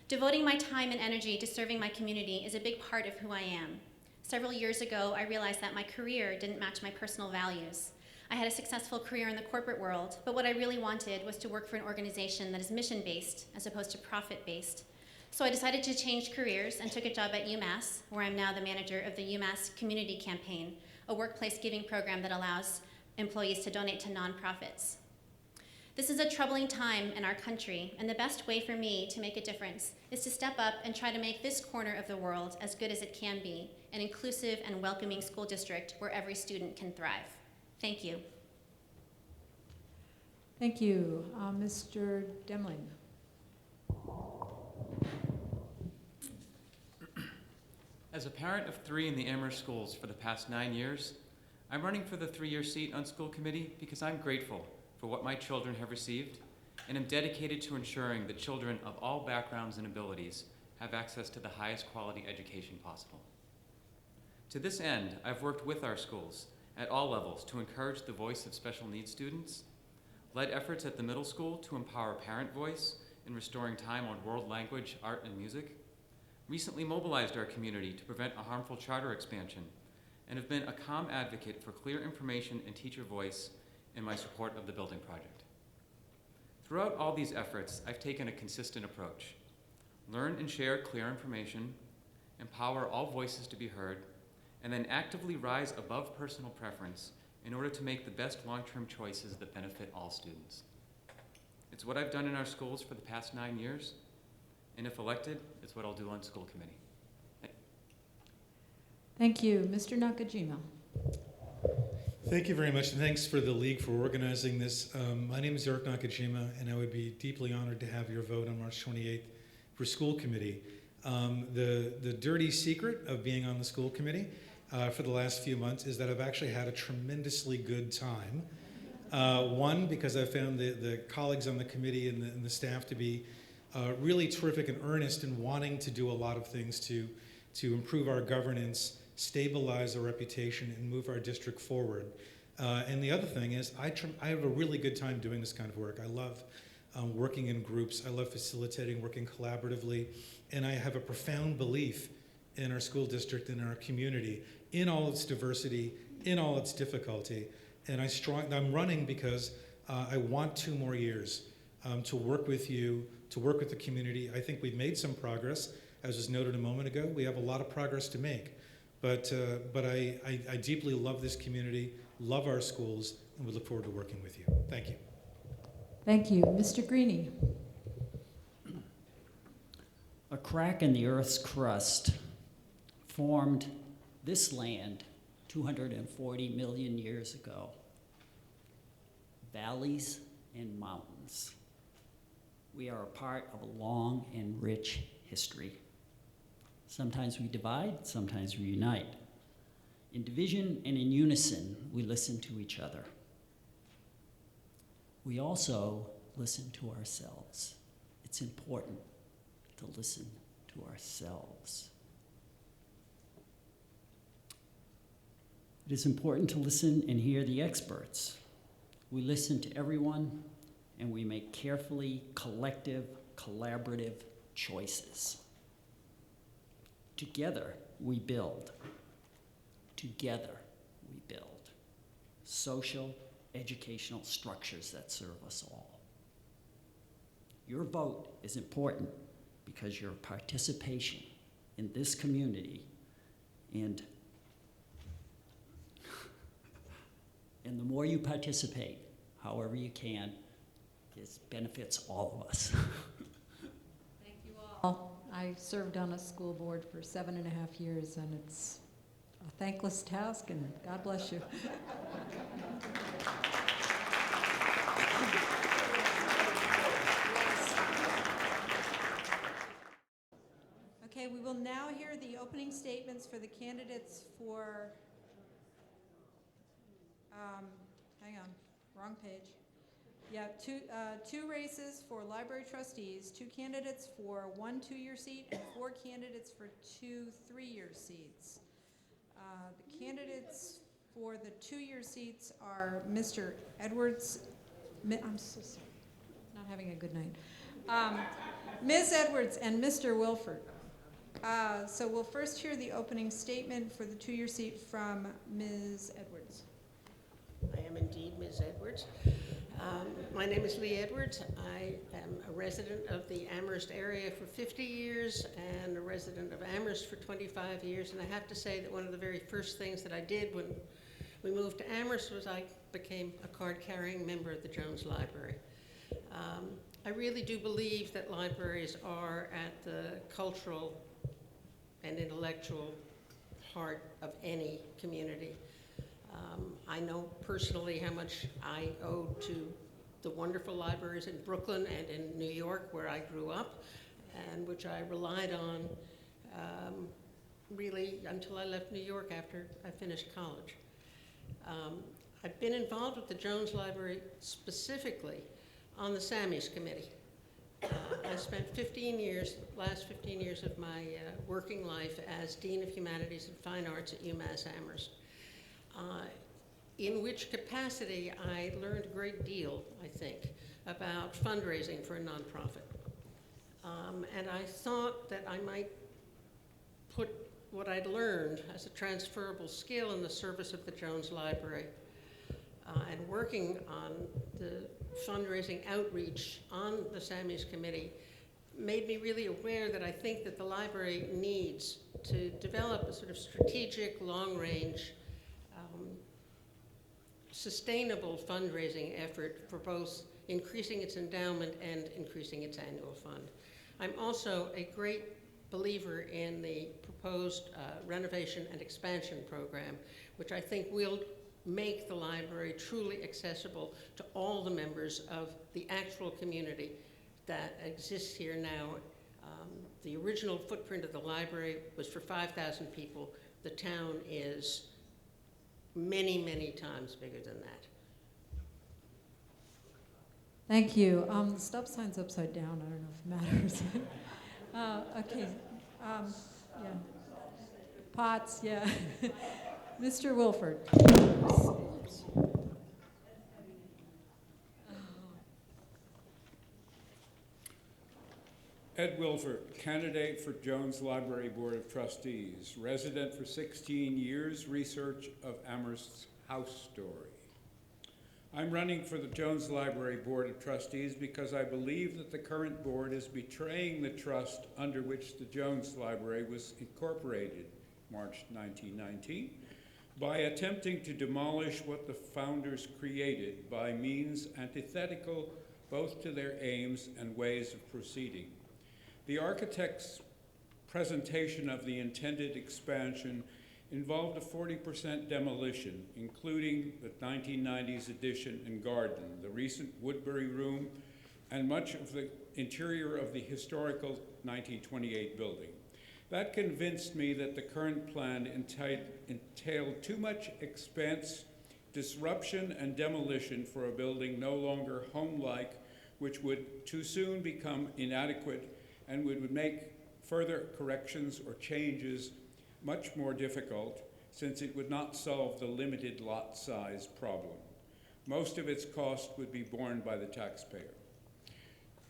Devoting my time and energy to serving my community is a big part of who I am. Several years ago, I realized that my career didn't match my personal values. I had a successful career in the corporate world, but what I really wanted was to work for an organization that is mission-based as opposed to profit-based. So I decided to change careers and took a job at UMass, where I'm now the manager of the UMass Community Campaign, a workplace giving program that allows employees to donate to nonprofits. This is a troubling time in our country, and the best way for me to make a difference is to step up and try to make this corner of the world as good as it can be, an inclusive and welcoming school district where every student can thrive. Thank you. Thank you. Mr. Demling. As a parent of 3 in the Amherst schools for the past 9 years, I'm running for the 3-year seat on school committee because I'm grateful for what my children have received, and am dedicated to ensuring that children of all backgrounds and abilities have access to the highest quality education possible. To this end, I've worked with our schools at all levels to encourage the voice of special needs students, led efforts at the middle school to empower parent voice in restoring time on world language, art, and music, recently mobilized our community to prevent a harmful charter expansion, and have been a calm advocate for clear information and teacher voice in my support of the building project. Throughout all these efforts, I've taken a consistent approach. Learn and share clear information, empower all voices to be heard, and then actively rise above personal preference in order to make the best long-term choices that benefit all students. It's what I've done in our schools for the past 9 years, and if elected, it's what I'll do on school committee. Thank you. Mr. Nakajima. Thank you very much, and thanks for the League for organizing this. My name is Eric Nakajima, and I would be deeply honored to have your vote on March 28th for school committee. The dirty secret of being on the school committee for the last few months is that I've actually had a tremendously good time. One, because I found the colleagues on the committee and the staff to be really terrific and earnest in wanting to do a lot of things to improve our governance, stabilize our reputation, and move our district forward. And the other thing is I have a really good time doing this kind of work. I love working in groups. I love facilitating, working collaboratively. And I have a profound belief in our school district and our community, in all its diversity, in all its difficulty. And I'm running because I want 2 more years to work with you, to work with the community. I think we've made some progress. As was noted a moment ago, we have a lot of progress to make. But I deeply love this community, love our schools, and we look forward to working with you. Thank you. Thank you. Mr. Greenie. A crack in the Earth's crust formed this land 240 million years ago. Valleys and mountains. We are a part of a long and rich history. Sometimes we divide, sometimes we unite. In division and in unison, we listen to each other. We also listen to ourselves. It's important to listen to ourselves. It is important to listen and hear the experts. We listen to everyone, and we make carefully collective, collaborative choices. Together, we build. Together, we build social, educational structures that serve us all. Your vote is important because your participation in this community and the more you participate, however you can, it benefits all of us. Thank you all. I served on a school board for 7.5 years, and it's a thankless task, and God bless you. Okay, we will now hear the opening statements for the candidates for, hang on, wrong page. Yeah, two races for library trustees, 2 candidates for 1 2-year seat, and 4 candidates for 2 3-year seats. The candidates for the 2-year seats are Mr. Edwards. I'm so sorry, not having a good night. Ms. Edwards and Mr. Wilford. So we'll first hear the opening statement for the 2-year seat from Ms. Edwards. I am indeed Ms. Edwards. My name is Lee Edwards. I am a resident of the Amherst area for 50 years and a resident of Amherst for 25 years. And I have to say that one of the very first things that I did when we moved to Amherst was I became a card-carrying member of the Jones Library. I really do believe that libraries are at the cultural and intellectual heart of any community. I know personally how much I owe to the wonderful libraries in Brooklyn and in New York, where I grew up, and which I relied on really until I left New York after I finished college. I've been involved with the Jones Library specifically on the Sammys Committee. I spent 15 years, last 15 years of my working life as Dean of Humanities and Fine Arts at UMass Amherst. In which capacity I learned a great deal, I think, about fundraising for a nonprofit. And I thought that I might put what I'd learned as a transferable skill in the service of the Jones Library. And working on the fundraising outreach on the Sammys Committee made me really aware that I think that the library needs to develop a sort of strategic, long-range, sustainable fundraising effort for both increasing its endowment and increasing its annual fund. I'm also a great believer in the proposed renovation and expansion program, which I think will make the library truly accessible to all the members of the actual community that exists here now. The original footprint of the library was for 5,000 people. The town is many, many times bigger than that. Thank you. The stop sign's upside down. I don't know if it matters. Okay. Yeah. Potts, yeah. Mr. Wilford. Ed Wilford, candidate for Jones Library Board of Trustees, resident for 16 years, research of Amherst's house story. I'm running for the Jones Library Board of Trustees because I believe that the current board is betraying the trust under which the Jones Library was incorporated, March 1919, by attempting to demolish what the founders created by means antithetical both to their aims and ways of proceeding. The architect's presentation of the intended expansion involved a 40% demolition, including the 1990s addition and garden, the recent Woodbury Room, and much of the interior of the historical 1928 building. That convinced me that the current plan entailed too much expense, disruption, and demolition for a building no longer home-like, which would too soon become inadequate and would make further corrections or changes much more difficult, since it would not solve the limited lot size problem. Most of its cost would be borne by the taxpayer.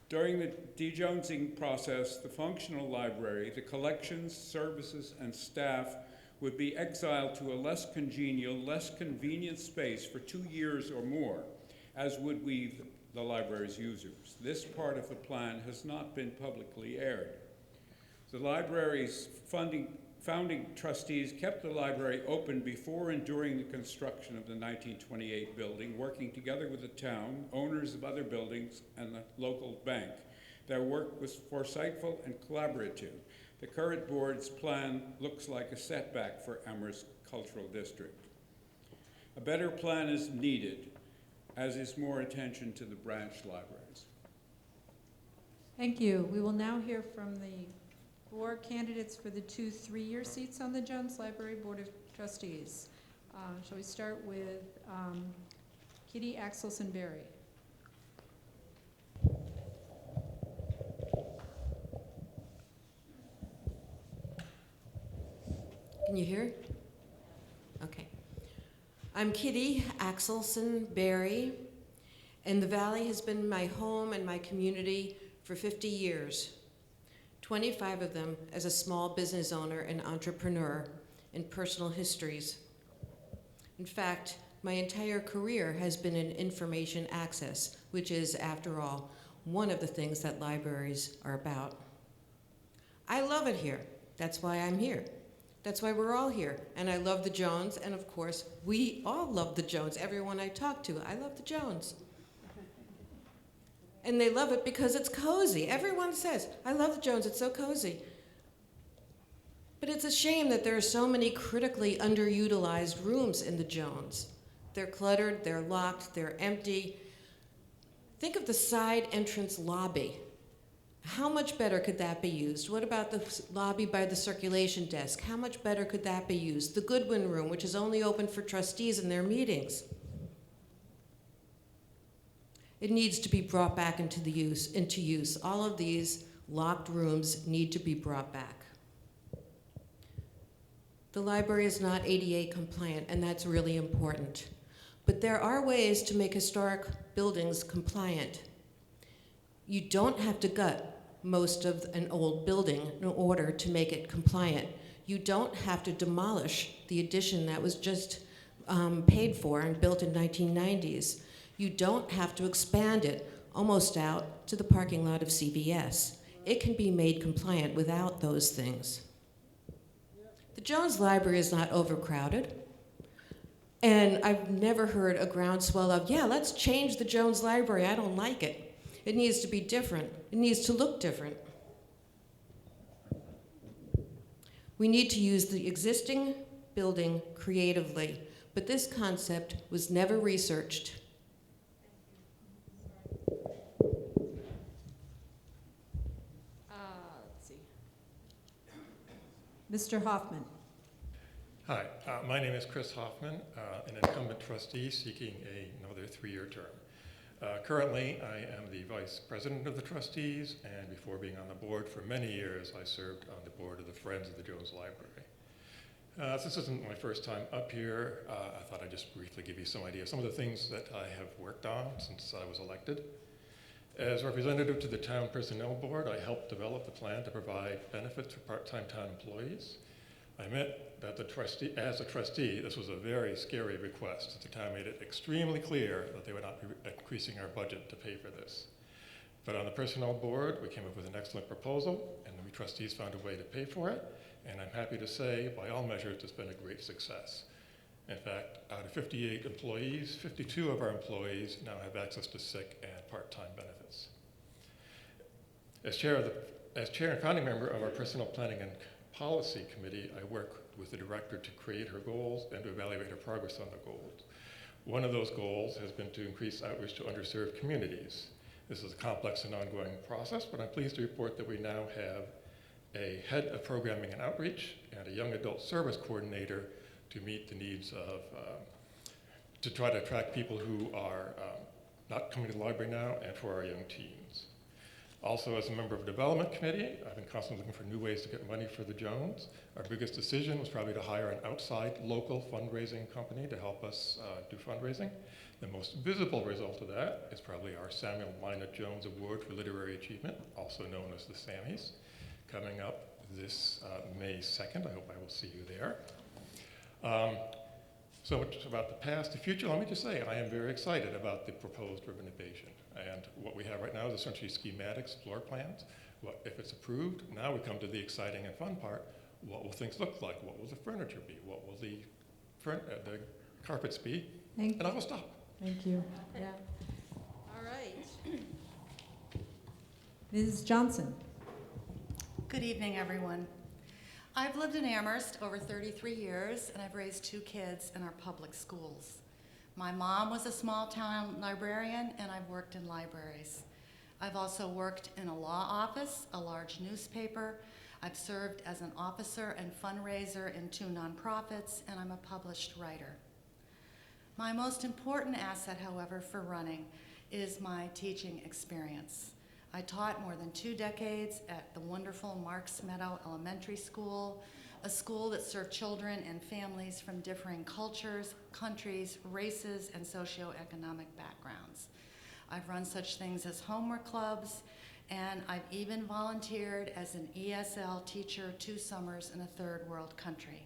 During the de-Jonesing process, the functional library, the collections, services, and staff would be exiled to a less congenial, less convenient space for 2 years or more, as would we, the library's users. This part of the plan has not been publicly aired. The library's founding trustees kept the library open before and during the construction of the 1928 building, working together with the town, owners of other buildings, and the local bank. Their work was foresightful and collaborative. The current board's plan looks like a setback for Amherst Cultural District. A better plan is needed, as is more attention to the branch libraries. Thank you. We will now hear from the 4 candidates for the 2 3-year seats on the Jones Library Board of Trustees. Shall we start with Kitty Axelson-Berry? Can you hear? Okay. I'm Kitty Axelson-Berry, and the Valley has been my home and my community for 50 years, 25 of them as a small business owner and entrepreneur in personal histories. In fact, my entire career has been in information access, which is, after all, one of the things that libraries are about. I love it here. That's why I'm here. That's why we're all here. And I love the Jones, and of course, we all love the Jones. Everyone I talk to, I love the Jones. And they love it because it's cozy. Everyone says, I love the Jones, it's so cozy. But it's a shame that there are so many critically underutilized rooms in the Jones. They're cluttered, they're locked, they're empty. Think of the side entrance lobby. How much better could that be used? What about the lobby by the circulation desk? How much better could that be used? The Goodwin Room, which is only open for trustees in their meetings. It needs to be brought back into use. All of these locked rooms need to be brought back. The library is not ADA compliant, and that's really important. But there are ways to make historic buildings compliant. You don't have to gut most of an old building in order to make it compliant. You don't have to demolish the addition that was just paid for and built in 1990s. You don't have to expand it almost out to the parking lot of CVS. It can be made compliant without those things. The Jones Library is not overcrowded. And I've never heard a groundswell of, yeah, let's change the Jones Library, I don't like it. It needs to be different. It needs to look different. We need to use the existing building creatively, but this concept was never researched. Let's see. Mr. Hoffman. Hi, my name is Chris Hoffman, an incumbent trustee seeking another 3-year term. Currently, I am the vice president of the trustees, and before being on the board for many years, I served on the board of the Friends of the Jones Library. This isn't my first time up here. I thought I'd just briefly give you some idea of some of the things that I have worked on since I was elected. As representative to the Town Personnel Board, I helped develop the plan to provide benefits for part-time town employees. I admit that as a trustee, this was a very scary request. The town made it extremely clear that they would not be increasing our budget to pay for this. But on the personnel board, we came up with an excellent proposal, and we trustees found a way to pay for it. And I'm happy to say, by all measures, it's been a great success. In fact, out of 58 employees, 52 of our employees now have access to sick and part-time benefits. As chair and founding member of our Personnel Planning and Policy Committee, I work with the director to create her goals and to evaluate her progress on the goals. One of those goals has been to increase outreach to underserved communities. This is a complex and ongoing process, but I'm pleased to report that we now have a head of programming and outreach and a young adult service coordinator to meet the needs of, to try to attract people who are not coming to the library now and for our young teens. Also, as a member of the development committee, I've been constantly looking for new ways to get money for the Jones. Our biggest decision was probably to hire an outside local fundraising company to help us do fundraising. The most visible result of that is probably our Samuel Minot Jones Award for Literary Achievement, also known as the Sammys, coming up this May 2nd. I hope I will see you there. So much about the past. The future, let me just say, I am very excited about the proposed renovation. And what we have right now is essentially schematics, floor plans. If it's approved, now we come to the exciting and fun part. What will things look like? What will the furniture be? What will the carpets be? And I will stop. Thank you. Yeah. All right. Ms. Johnson. Good evening, everyone. I've lived in Amherst over 33 years, and I've raised 2 kids in our public schools. My mom was a small-town librarian, and I've worked in libraries. I've also worked in a law office, a large newspaper. I've served as an officer and fundraiser in 2 nonprofits, and I'm a published writer. My most important asset, however, for running is my teaching experience. I taught more than 2 decades at the wonderful Marks Meadow Elementary School, a school that served children and families from differing cultures, countries, races, and socioeconomic backgrounds. I've run such things as homework clubs, and I've even volunteered as an ESL teacher 2 summers in a third world country.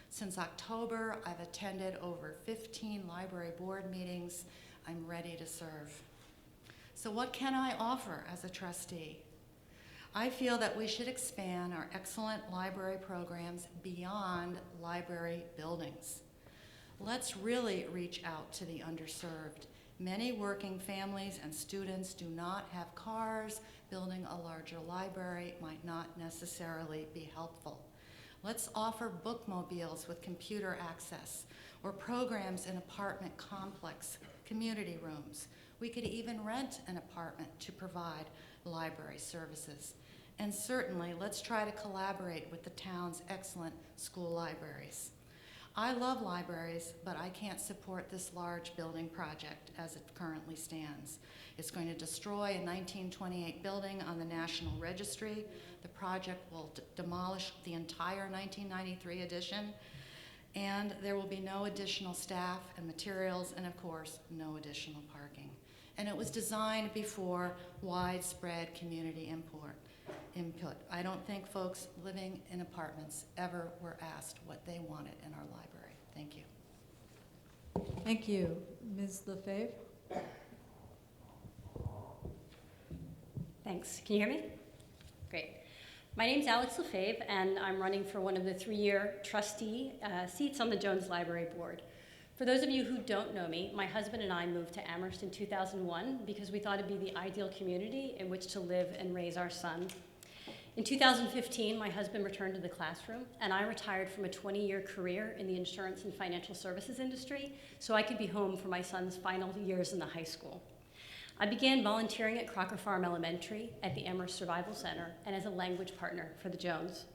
Since October, I've attended over 15 library board meetings. I'm ready to serve. So what can I offer as a trustee? I feel that we should expand our excellent library programs beyond library buildings. Let's really reach out to the underserved. Many working families and students do not have cars. Building a larger library might not necessarily be helpful. Let's offer bookmobiles with computer access, or programs in apartment complex, community rooms. We could even rent an apartment to provide library services. And certainly, let's try to collaborate with the town's excellent school libraries. I love libraries, but I can't support this large building project as it currently stands. It's going to destroy a 1928 building on the National Registry. The project will demolish the entire 1993 edition, and there will be no additional staff and materials, and of course, no additional parking. And it was designed before widespread community input. I don't think folks living in apartments ever were asked what they wanted in our library. Thank you. Thank you. Ms. LaFave? Thanks. Can you hear me? Great. My name's Alex LaFave, and I'm running for one of the 3-year trustee seats on the Jones Library Board. For those of you who don't know me, my husband and I moved to Amherst in 2001 because we thought it'd be the ideal community in which to live and raise our son. In 2015, my husband returned to the classroom, and I retired from a 20-year career in the insurance and financial services industry so I could be home for my son's final years in the high school. I began volunteering at Crocker Farm Elementary at the Amherst Survival Center and as a language partner for the Jones.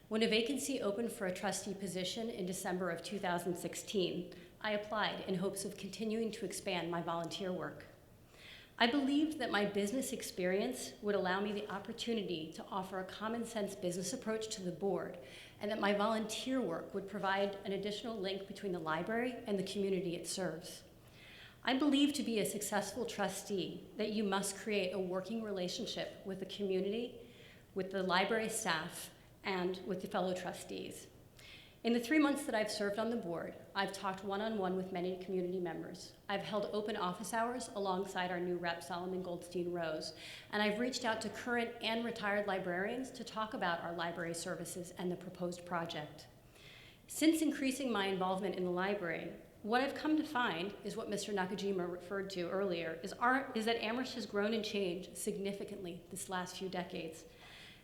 When a vacancy opened for a trustee position in December of 2016, I applied in hopes of continuing to expand my volunteer work. I believed that my business experience would allow me the opportunity to offer a common sense business approach to the board, and that my volunteer work would provide an additional link between the library and the community it serves. I believe to be a successful trustee that you must create a working relationship with the community, with the library staff, and with the fellow trustees. In the 3 months that I've served on the board, I've talked one-on-one with many community members. I've held open office hours alongside our new rep, Solomon Goldstein Rose, and I've reached out to current and retired librarians to talk about our library services and the proposed project. Since increasing my involvement in the library, what I've come to find is what Mr. Nakajima referred to earlier, is that Amherst has grown and changed significantly this last few decades.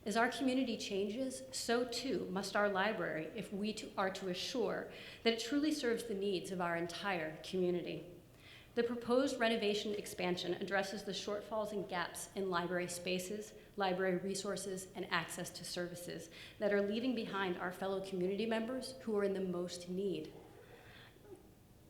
As our community changes, so too must our library if we are to assure that it truly serves the needs of our entire community. The proposed renovation expansion addresses the shortfalls and gaps in library spaces, library resources, and access to services that are leaving behind our fellow community members who are in the most need.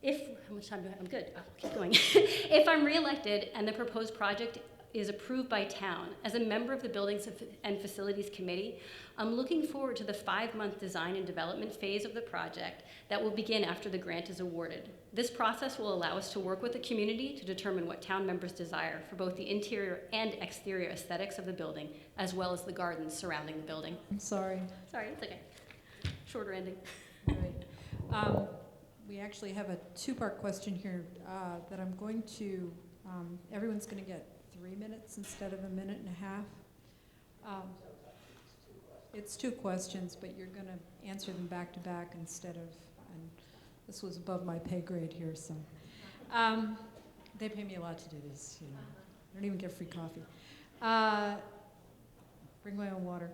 How much time do I have? I'm good. I'll keep going. If I'm reelected and the proposed project is approved by town, as a member of the Buildings and Facilities Committee, I'm looking forward to the 5-month design and development phase of the project that will begin after the grant is awarded. This process will allow us to work with the community to determine what town members desire for both the interior and exterior aesthetics of the building, as well as the gardens surrounding the building. I'm sorry. Sorry, it's okay. Shorter ending. All right. We actually have a 2-part question here that I'm going to, everyone's going to get 3 minutes instead of 1.5 minutes. It's 2 questions, but you're going to answer them back to back instead of, and this was above my pay grade here, so. They pay me a lot to do this, you know. I don't even get free coffee. Bring my own water.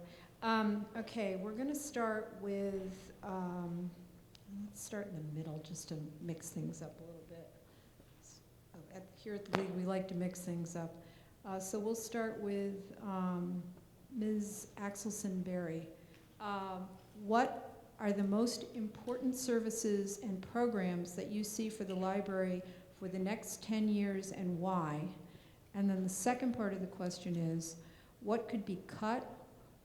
Okay, we're going to start with, let's start in the middle just to mix things up a little bit. Here at the League, we like to mix things up. So we'll start with Ms. Axelson-Berry. What are the most important services and programs that you see for the library for the next 10 years and why? And then the second part of the question is, what could be cut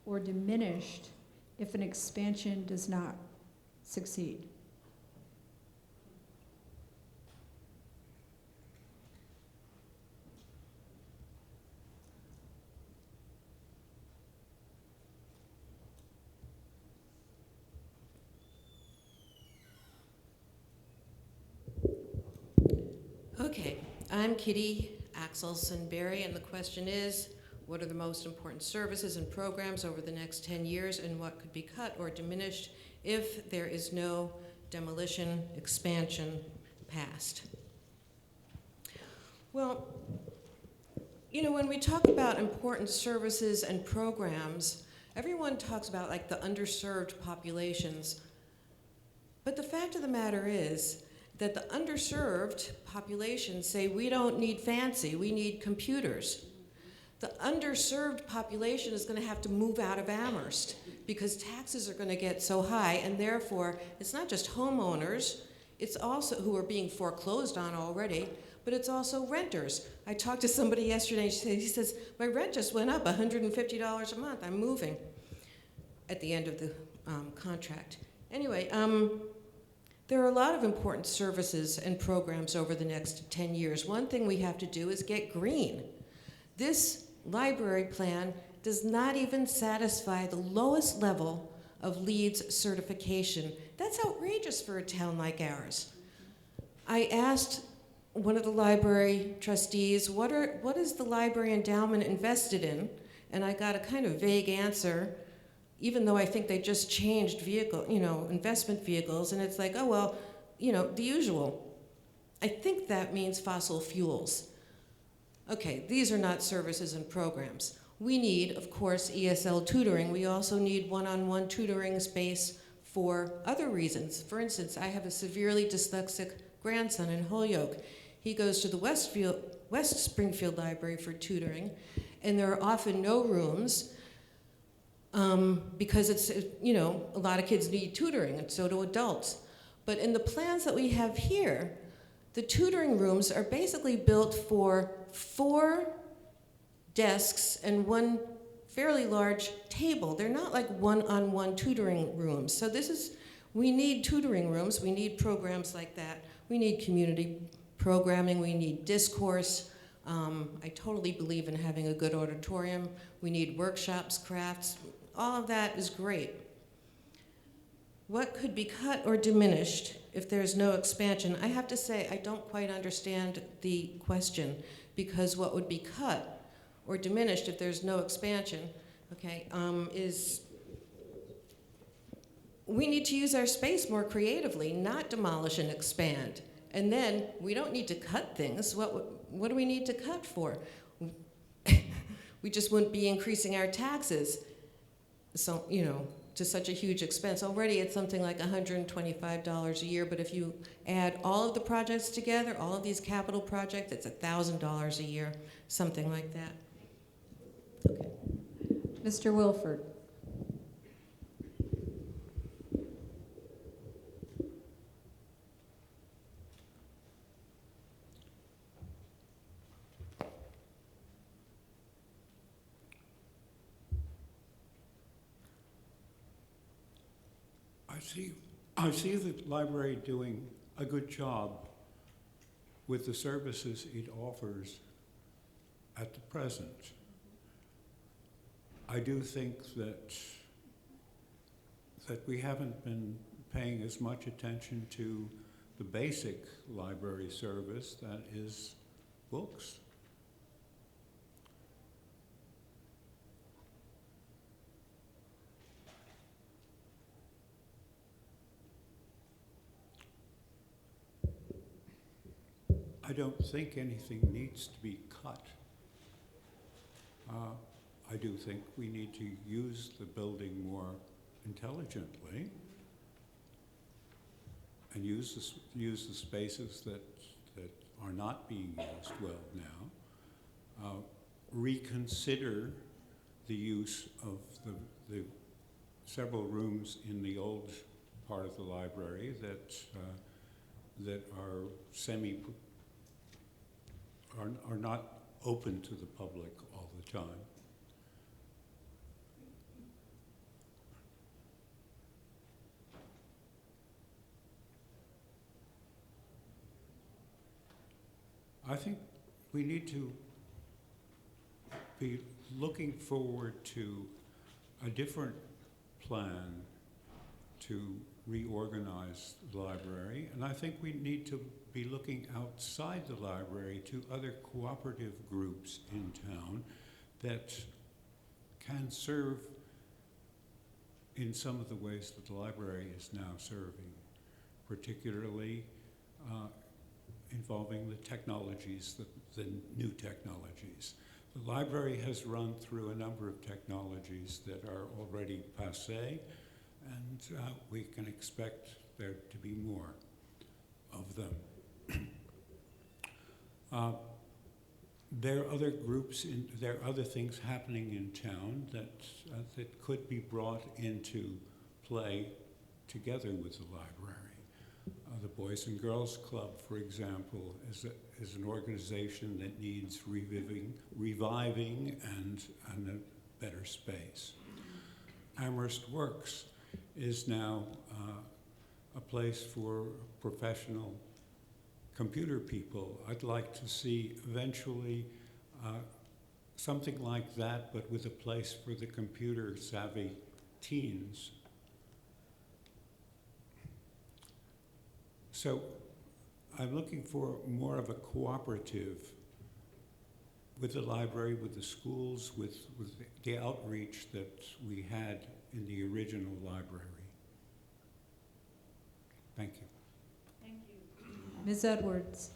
or diminished if an expansion does not succeed? Okay, I'm Kitty Axelson-Berry, and the question is, what are the most important services and programs over the next 10 years, and what could be cut or diminished if there is no demolition expansion passed? Well, you know, when we talk about important services and programs, everyone talks about like the underserved populations. But the fact of the matter is that the underserved populations say we don't need fancy, we need computers. The underserved population is going to have to move out of Amherst because taxes are going to get so high, and therefore it's not just homeowners, it's also who are being foreclosed on already, but it's also renters. I talked to somebody yesterday, he says, my rent just went up $150 a month, I'm moving at the end of the contract. Anyway, there are a lot of important services and programs over the next 10 years. One thing we have to do is get green. This library plan does not even satisfy the lowest level of LEED's certification. That's outrageous for a town like ours. I asked one of the library trustees, what is the library endowment invested in? And I got a kind of vague answer, even though I think they just changed investment vehicles, and it's like, oh, well, the usual. I think that means fossil fuels. Okay, these are not services and programs. We need, of course, ESL tutoring. We also need one-on-one tutoring space for other reasons. For instance, I have a severely dyslexic grandson in Holyoke. He goes to the West Springfield Library for tutoring, and there are often no rooms because it's, a lot of kids need tutoring, and so do adults. But in the plans that we have here, the tutoring rooms are basically built for 4 desks and 1 fairly large table. They're not like one-on-one tutoring rooms. So we need tutoring rooms, we need programs like that. We need community programming, we need discourse. I totally believe in having a good auditorium. We need workshops, crafts, all of that is great. What could be cut or diminished if there's no expansion? I have to say, I don't quite understand the question, because what would be cut or diminished if there's no expansion, is we need to use our space more creatively, not demolish and expand. And then we don't need to cut things. What do we need to cut for? We just wouldn't be increasing our taxes, so, to such a huge expense. Already it's something like $125 a year, but if you add all of the projects together, all of these capital projects, it's $1,000 a year, something like that. Okay. Mr. Wilford. I see the library doing a good job with the services it offers at the present. I do think that we haven't been paying as much attention to the basic library service, that is books. I don't think anything needs to be cut. I do think we need to use the building more intelligently and use the spaces that are not being used well now. Reconsider the use of the several rooms in the old part of the library that are not open to the public all the time. I think we need to be looking forward to a different plan to reorganize the library, and I think we need to be looking outside the library to other cooperative groups in town that can serve in some of the ways that the library is now serving, particularly involving the technologies, the new technologies. The library has run through a number of technologies that are already passé, and we can expect there to be more of them. There are other groups, there are other things happening in town that could be brought into play together with the library. The Boys and Girls Club, for example, is an organization that needs reviving and a better space. Amherst Works is now a place for professional computer people. I'd like to see eventually something like that, but with a place for the computer-savvy teens. So I'm looking for more of a cooperative with the library, with the schools, with the outreach that we had in the original library. Thank you. Thank you. Ms. Edwards.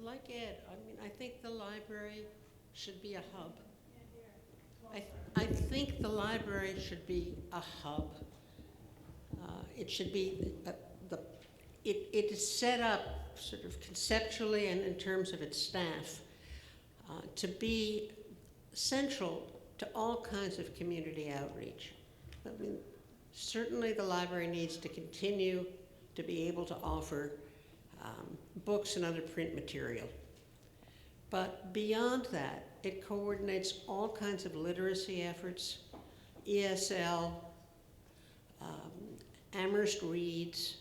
Like Ed, I think the library should be a hub. I think the library should be a hub. It should be it is set up sort of conceptually and in terms of its staff to be central to all kinds of community outreach. Certainly the library needs to continue to be able to offer books and other print material. But beyond that, it coordinates all kinds of literacy efforts, ESL, Amherst Reads,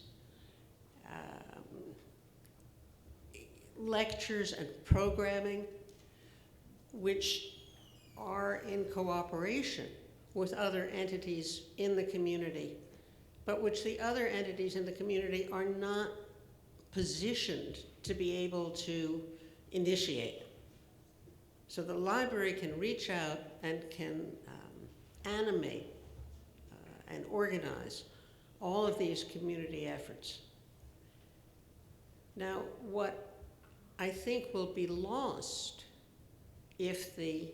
lectures and programming, which are in cooperation with other entities in the community, but which the other entities in the community are not positioned to be able to initiate. So the library can reach out and can animate and organize all of these community efforts. Now, what I think will be lost if the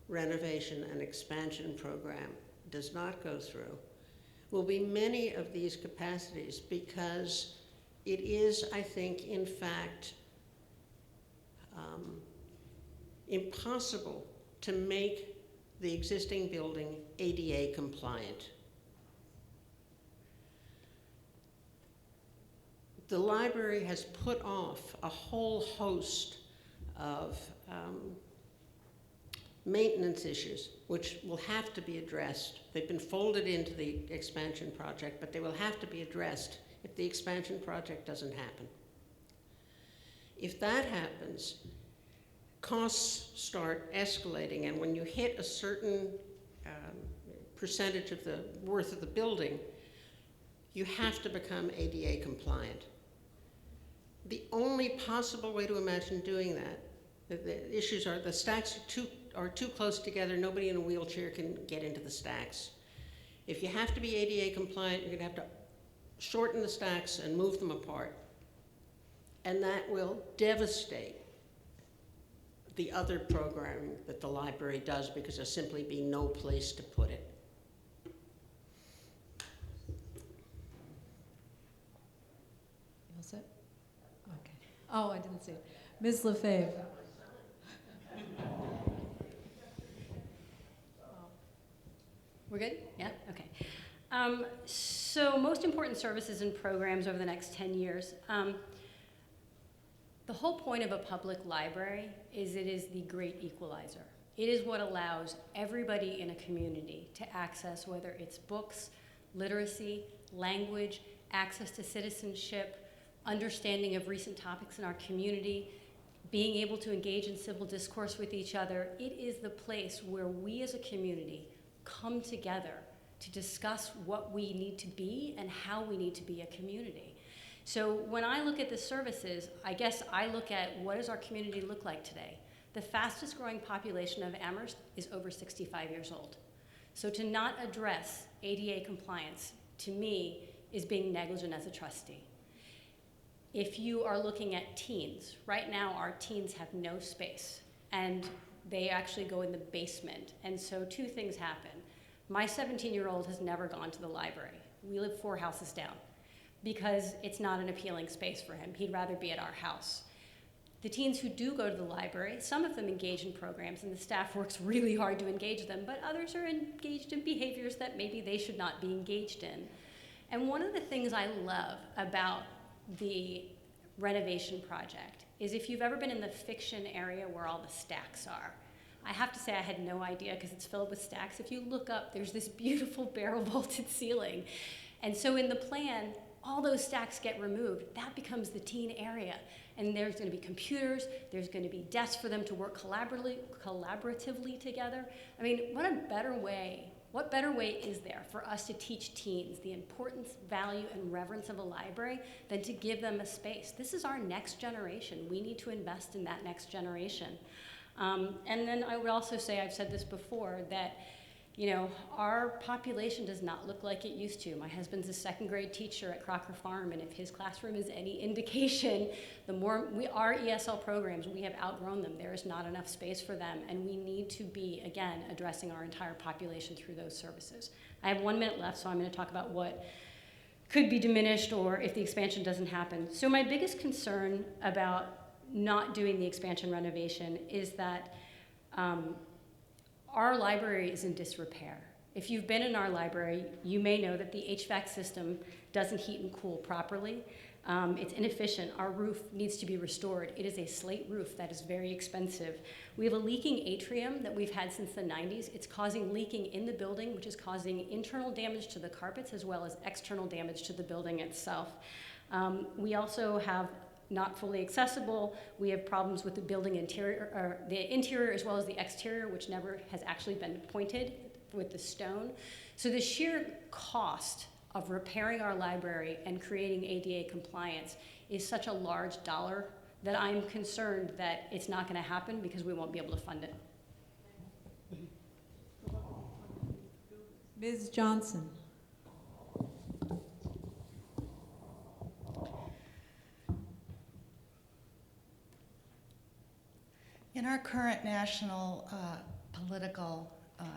renovation and expansion program does not go through will be many of these capacities, because it is, I think, in fact, impossible to make the existing building ADA compliant. The library has put off a whole host of maintenance issues, which will have to be addressed. They've been folded into the expansion project, but they will have to be addressed if the expansion project doesn't happen. If that happens, costs start escalating, and when you hit a certain percentage of the worth of the building, you have to become ADA compliant. The only possible way to imagine doing that, the issues are the stacks are too close together, nobody in a wheelchair can get into the stacks. If you have to be ADA compliant, you're gonna have to shorten the stacks and move them apart. And that will devastate the other programming that the library does because there'll simply be no place to put it. You all set? Okay. Oh, I didn't see it. Ms. LaFave. We're good? Yeah? Okay. So most important services and programs over the next 10 years. The whole point of a public library is it is the great equalizer. It is what allows everybody in a community to access, whether it's books, literacy, language, access to citizenship, understanding of recent topics in our community, being able to engage in civil discourse with each other. It is the place where we as a community come together to discuss what we need to be and how we need to be a community. So when I look at the services, I guess I look at what does our community look like today? The fastest growing population of Amherst is over 65 years old. So to not address ADA compliance, to me, is being negligent as a trustee. If you are looking at teens, right now our teens have no space, and they actually go in the basement. And so two things happen. My 17-year-old has never gone to the library. We live 4 houses down because it's not an appealing space for him. He'd rather be at our house. The teens who do go to the library, some of them engage in programs and the staff works really hard to engage them, but others are engaged in behaviors that maybe they should not be engaged in. And one of the things I love about the renovation project is if you've ever been in the fiction area where all the stacks are. I have to say I had no idea because it's filled with stacks. If you look up, there's this beautiful barrel vaulted ceiling. And so in the plan, all those stacks get removed. That becomes the teen area. And there's going to be computers, there's going to be desks for them to work collaboratively together. I mean, what better way is there for us to teach teens the importance, value, and reverence of a library than to give them a space? This is our next generation. We need to invest in that next generation. And then I would also say, I've said this before, that our population does not look like it used to. My husband's a second grade teacher at Crocker Farm, and if his classroom is any indication, our ESL programs, we have outgrown them. There is not enough space for them, and we need to be, again, addressing our entire population through those services. I have 1 minute left, so I'm going to talk about what could be diminished or if the expansion doesn't happen. So my biggest concern about not doing the expansion renovation is that our library is in disrepair. If you've been in our library, you may know that the HVAC system doesn't heat and cool properly. It's inefficient. Our roof needs to be restored. It is a slate roof that is very expensive. We have a leaking atrium that we've had since the 90s. It's causing leaking in the building, which is causing internal damage to the carpets as well as external damage to the building itself. We also have not fully accessible. We have problems with the building interior, or the interior as well as the exterior, which never has actually been pointed with the stone. So the sheer cost of repairing our library and creating ADA compliance is such a large dollar that I'm concerned that it's not going to happen because we won't be able to fund it. Ms. Johnson. In our current national political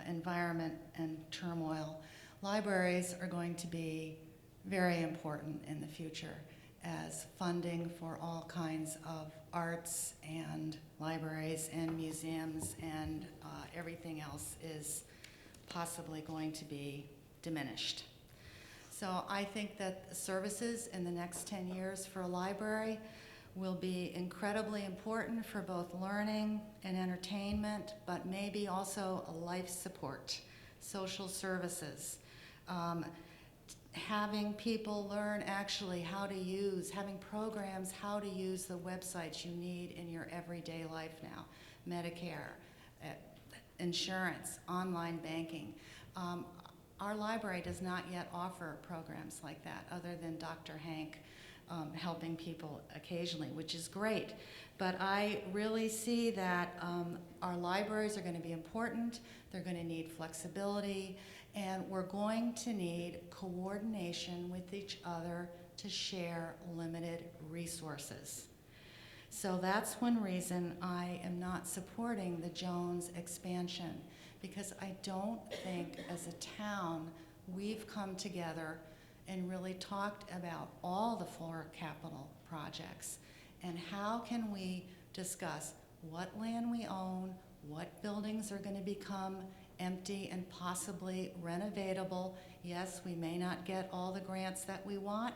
environment and turmoil, libraries are going to be very important in the future as funding for all kinds of arts and libraries and museums and everything else is possibly going to be diminished. So I think that services in the next 10 years for a library will be incredibly important for both learning and entertainment, but maybe also a life support, social services, having people learn actually how to use, having programs how to use the websites you need in your everyday life now, Medicare, insurance, online banking. Our library does not yet offer programs like that other than Dr. Hank helping people occasionally, which is great. But I really see that our libraries are going to be important. They're going to need flexibility. And And we're going to need coordination with each other to share limited resources. So that's one reason I am not supporting the Jones expansion, because I don't think as a town we've come together and really talked about all the Florida capital projects and how can we discuss what land we own, what buildings are going to become empty and possibly renovatable. Yes, we may not get all the grants that we want,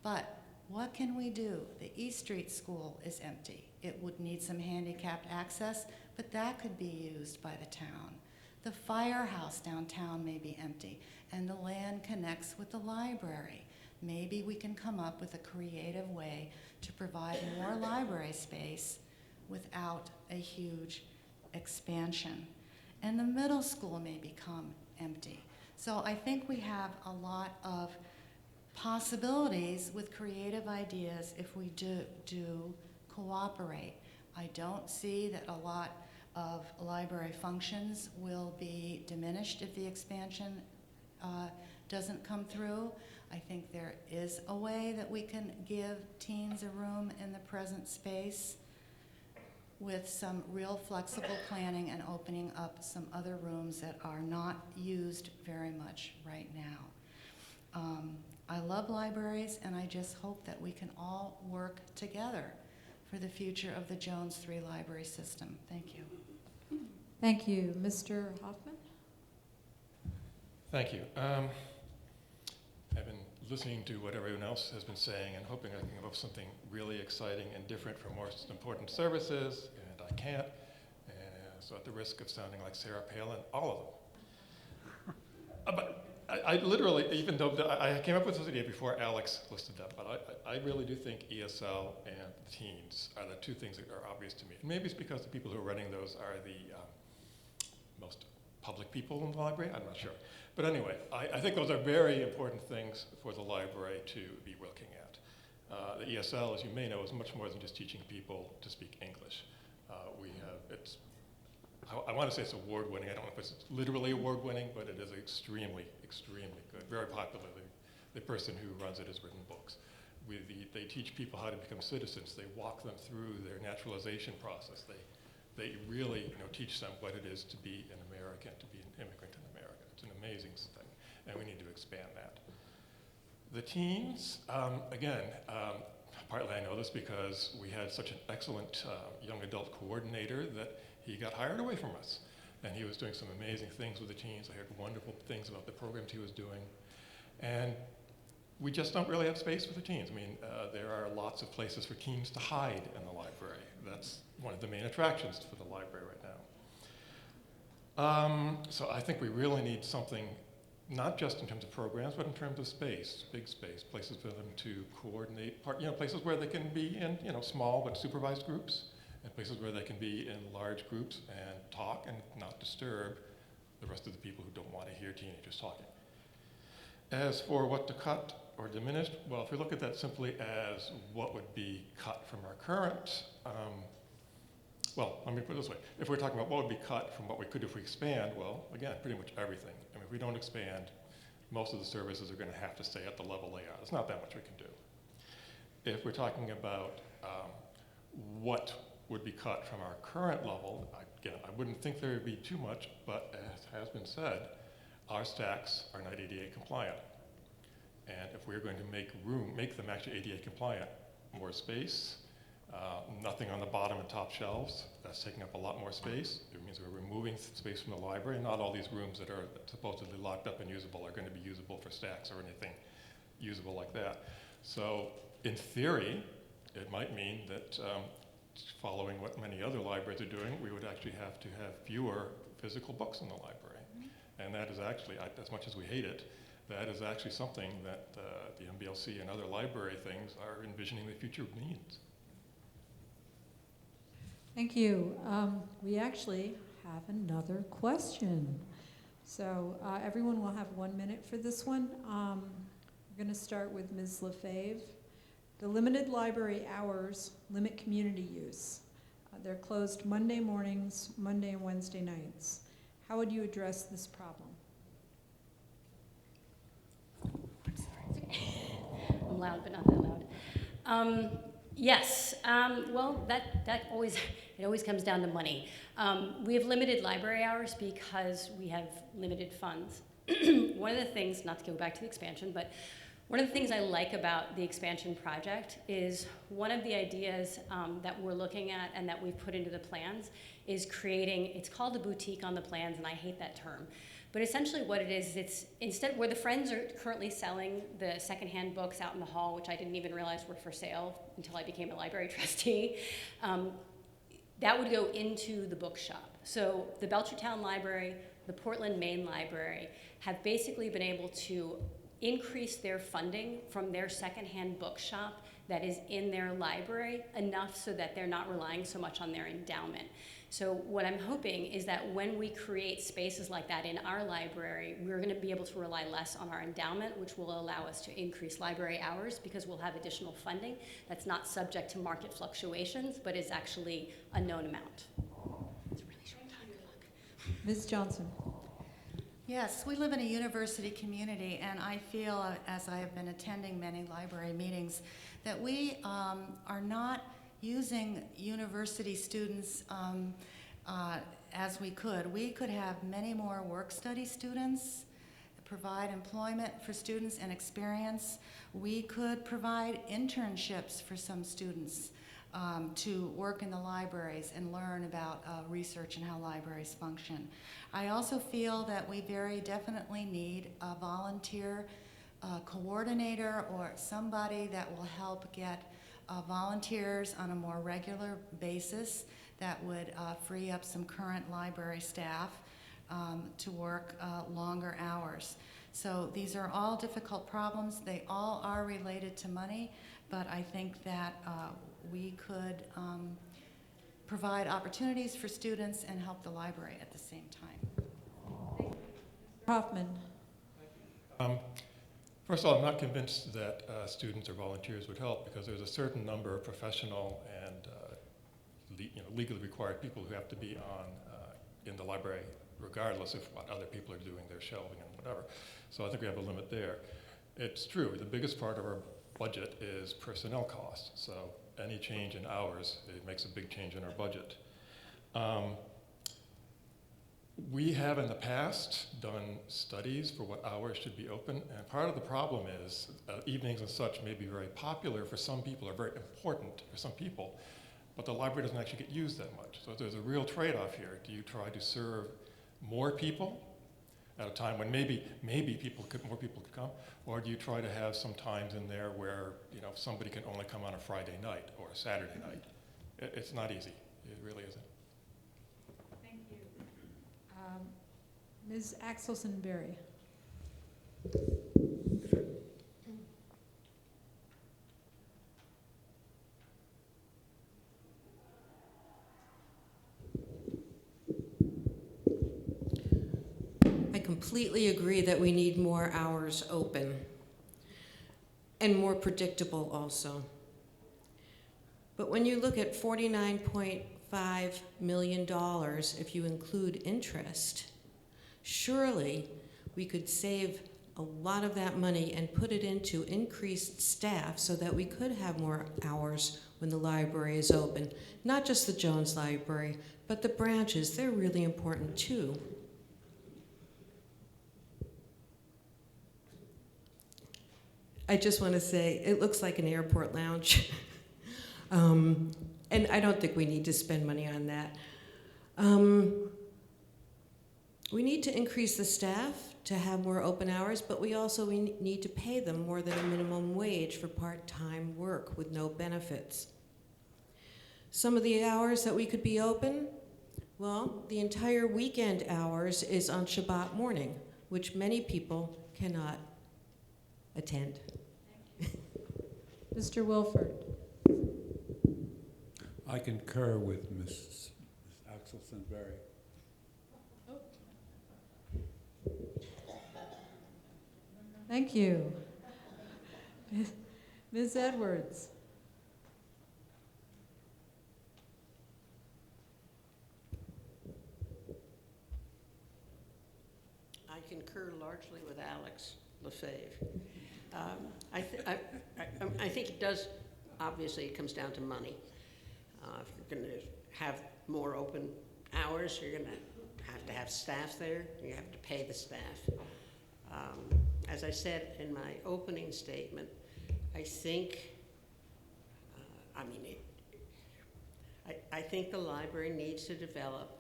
but what can we do? The East Street School is empty. It would need some handicapped access, but that could be used by the town. The firehouse downtown may be empty, and the land connects with the library. Maybe we can come up with a creative way to provide more library space without a huge expansion. And the middle school may become empty. So I think we have a lot of possibilities with creative ideas if we do cooperate. I don't see that a lot of library functions will be diminished if the expansion doesn't come through. I think there is a way that we can give teens a room in the present space with some real flexible planning and opening up some other rooms that are not used very much right now. I love libraries, and I just hope that we can all work together for the future of the Jones 3 library system. Thank you. Thank you. Mr. Hoffman? Thank you. I've been listening to what everyone else has been saying and hoping I can come up with something really exciting and different for most important services, and I can't. And so at the risk of sounding like Sarah Palin, all of them. But I literally, even though I came up with this idea before Alex listed them, but I really do think ESL and the teens are the two things that are obvious to me. And maybe it's because the people who are running those are the most public people in the library, I'm not sure. But anyway, I think those are very important things for the library to be looking at. The ESL, as you may know, is much more than just teaching people to speak English. I want to say it's award-winning. I don't know if it's literally award-winning, but it is extremely, extremely good. Very popular. The person who runs it has written books. They teach people how to become citizens. They walk them through their naturalization process. They really teach them what it is to be an American, to be an immigrant in America. It's an amazing thing, and we need to expand that. The teens, again, partly I know this because we had such an excellent young adult coordinator that he got hired away from us. And he was doing some amazing things with the teens. I heard wonderful things about the programs he was doing. And we just don't really have space for the teens. I mean, there are lots of places for teens to hide in the library. That's one of the main attractions for the library right now. So I think we really need something, not just in terms of programs, but in terms of space, big space, places for them to coordinate, places where they can be in small but supervised groups, and places where they can be in large groups and talk and not disturb the rest of the people who don't want to hear teenagers talking. As for what to cut or diminish, well, if we look at that simply as what would be cut from our current, well, let me put it this way. If we're talking about what would be cut from what we could if we expand, well, again, pretty much everything. I mean, if we don't expand, most of the services are going to have to stay at the level they are. There's not that much we can do. If we're talking about what would be cut from our current level, again, I wouldn't think there would be too much, but as has been said, our stacks are not ADA compliant. And if we're going to make them actually ADA compliant, more space, nothing on the bottom and top shelves, that's taking up a lot more space. It means we're removing space from the library. Not all these rooms that are supposedly locked up and usable are going to be usable for stacks or anything usable like that. So in theory, it might mean that following what many other libraries are doing, we would actually have to have fewer physical books in the library. And that is actually, as much as we hate it, that is actually something that the MBLC and other library things are envisioning the future needs. Thank you. We actually have another question. So everyone will have 1 minute for this one. We're going to start with Ms. Lefebvre. The limited library hours limit community use. They're closed Monday mornings, Monday and Wednesday nights. How would you address this problem? loud, but not that loud. Yes, well, that always, it always comes down to money. We have limited library hours because we have limited funds. One of the things, not to go back to the expansion, but one of the things I like about the expansion project is one of the ideas that we're looking at and that we've put into the plans is creating, it's called a boutique on the plans, and I hate that term. But essentially what it is, it's instead where the Friends are currently selling the secondhand books out in the hall, which I didn't even realize were for sale until I became a library trustee, that would go into the bookshop. So the Belchertown Library, the Portland, Maine Library have basically been able to increase their funding from their secondhand bookshop that is in their library enough so that they're not relying so much on their endowment. So what I'm hoping is that when we create spaces like that in our library, we're going to be able to rely less on our endowment, which will allow us to increase library hours because we'll have additional funding that's not subject to market fluctuations, but is actually a known amount. It's a really short time. Good luck. Ms. Johnson. Yes, we live in a university community, and I feel, as I have been attending many library meetings, that we are not using university students as we could. We could have many more work-study students, provide employment for students and experience. We could provide internships for some students to work in the libraries and learn about research and how libraries function. I also feel that we very definitely need a volunteer coordinator or somebody that will help get volunteers on a more regular basis that would free up some current library staff to work longer hours. So these are all difficult problems. They all are related to money, but I think that we could provide opportunities for students and help the library at the same time. Hoffman. First of all, I'm not convinced that students or volunteers would help because there's a certain number of professional and legally required people who have to be on in the library regardless of what other people are doing, their shelving and whatever. So I think we have a limit there. It's true, the biggest part of our budget is personnel costs. So any change in hours, it makes a big change in our budget. We have in the past done studies for what hours should be open, and part of the problem is evenings and such may be very popular for some people, or very important for some people, but the library doesn't actually get used that much. So there's a real trade-off here. Do you try to serve more people at a time when maybe more people could come, or do you try to have some times in there where somebody can only come on a Friday night or a Saturday night? It's not easy. It really isn't. Thank you. Ms. Axelson-Berry. I completely agree that we need more hours open and more predictable also. But when you look at $49.5 million, if you include interest, surely we could save a lot of that money and put it into increased staff so that we could have more hours when the library is open. Not just the Jones Library, but the branches, they're really important too. I just want to say, it looks like an airport lounge. And I don't think we need to spend money on that. We need to increase the staff to have more open hours, but we need to pay them more than a minimum wage for part-time work with no benefits. Some of the hours that we could be open, well, the entire weekend hours is on Shabbat morning, which many people cannot attend. Mr. Wilford. I concur with Ms. Axelson-Berry. Thank you. Ms. Edwards. I concur largely with Alex. LaFave. I think it does, obviously it comes down to money. If you're going to have more open hours, you're going to have staff there, you have to pay the staff. As I said in my opening statement, I think, I think the library needs to develop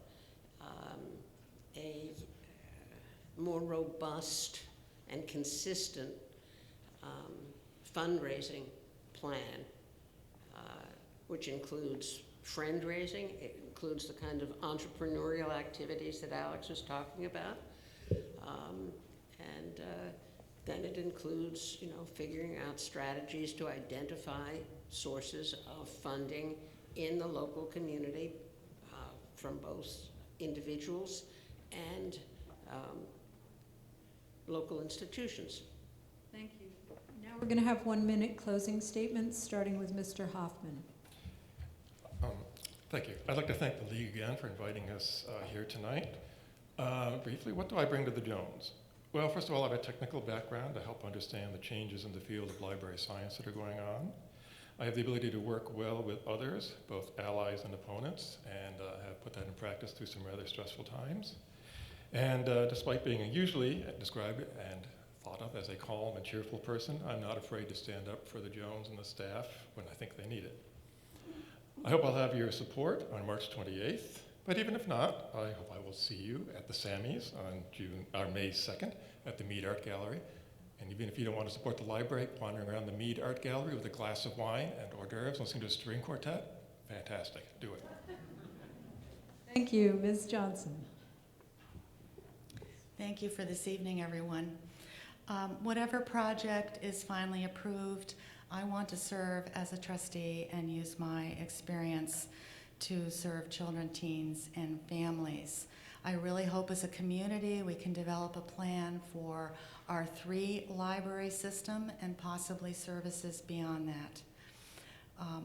a more robust and consistent fundraising plan, which includes friend raising. It includes the kind of entrepreneurial activities that Alex was talking about. And then it includes, figuring out strategies to identify sources of funding in the local community from both individuals and local institutions. Thank you. Now we're going to have 1 minute closing statements, starting with Mr. Hoffman. Thank you. I'd like to thank the League again for inviting us here tonight. Briefly, what do I bring to the Jones? Well, first of all, I have a technical background to help understand the changes in the field of library science that are going on. I have the ability to work well with others, both allies and opponents, and have put that in practice through some rather stressful times. And despite being usually described and thought of as a calm and cheerful person, I'm not afraid to stand up for the Jones and the staff when I think they need it. I hope I'll have your support on March 28th, but even if not, I hope I will see you at the Sammys on May 2nd at the Mead Art Gallery. And even if you don't want to support the library, wandering around the Mead Art Gallery with a glass of wine and hors d'oeuvres, listening to a string quartet, fantastic, do it. Thank you. Ms. Johnson. Thank you for this evening, everyone. Whatever project is finally approved, I want to serve as a trustee and use my experience to serve children, teens, and families. I really hope as a community we can develop a plan for our 3 library system and possibly services beyond that.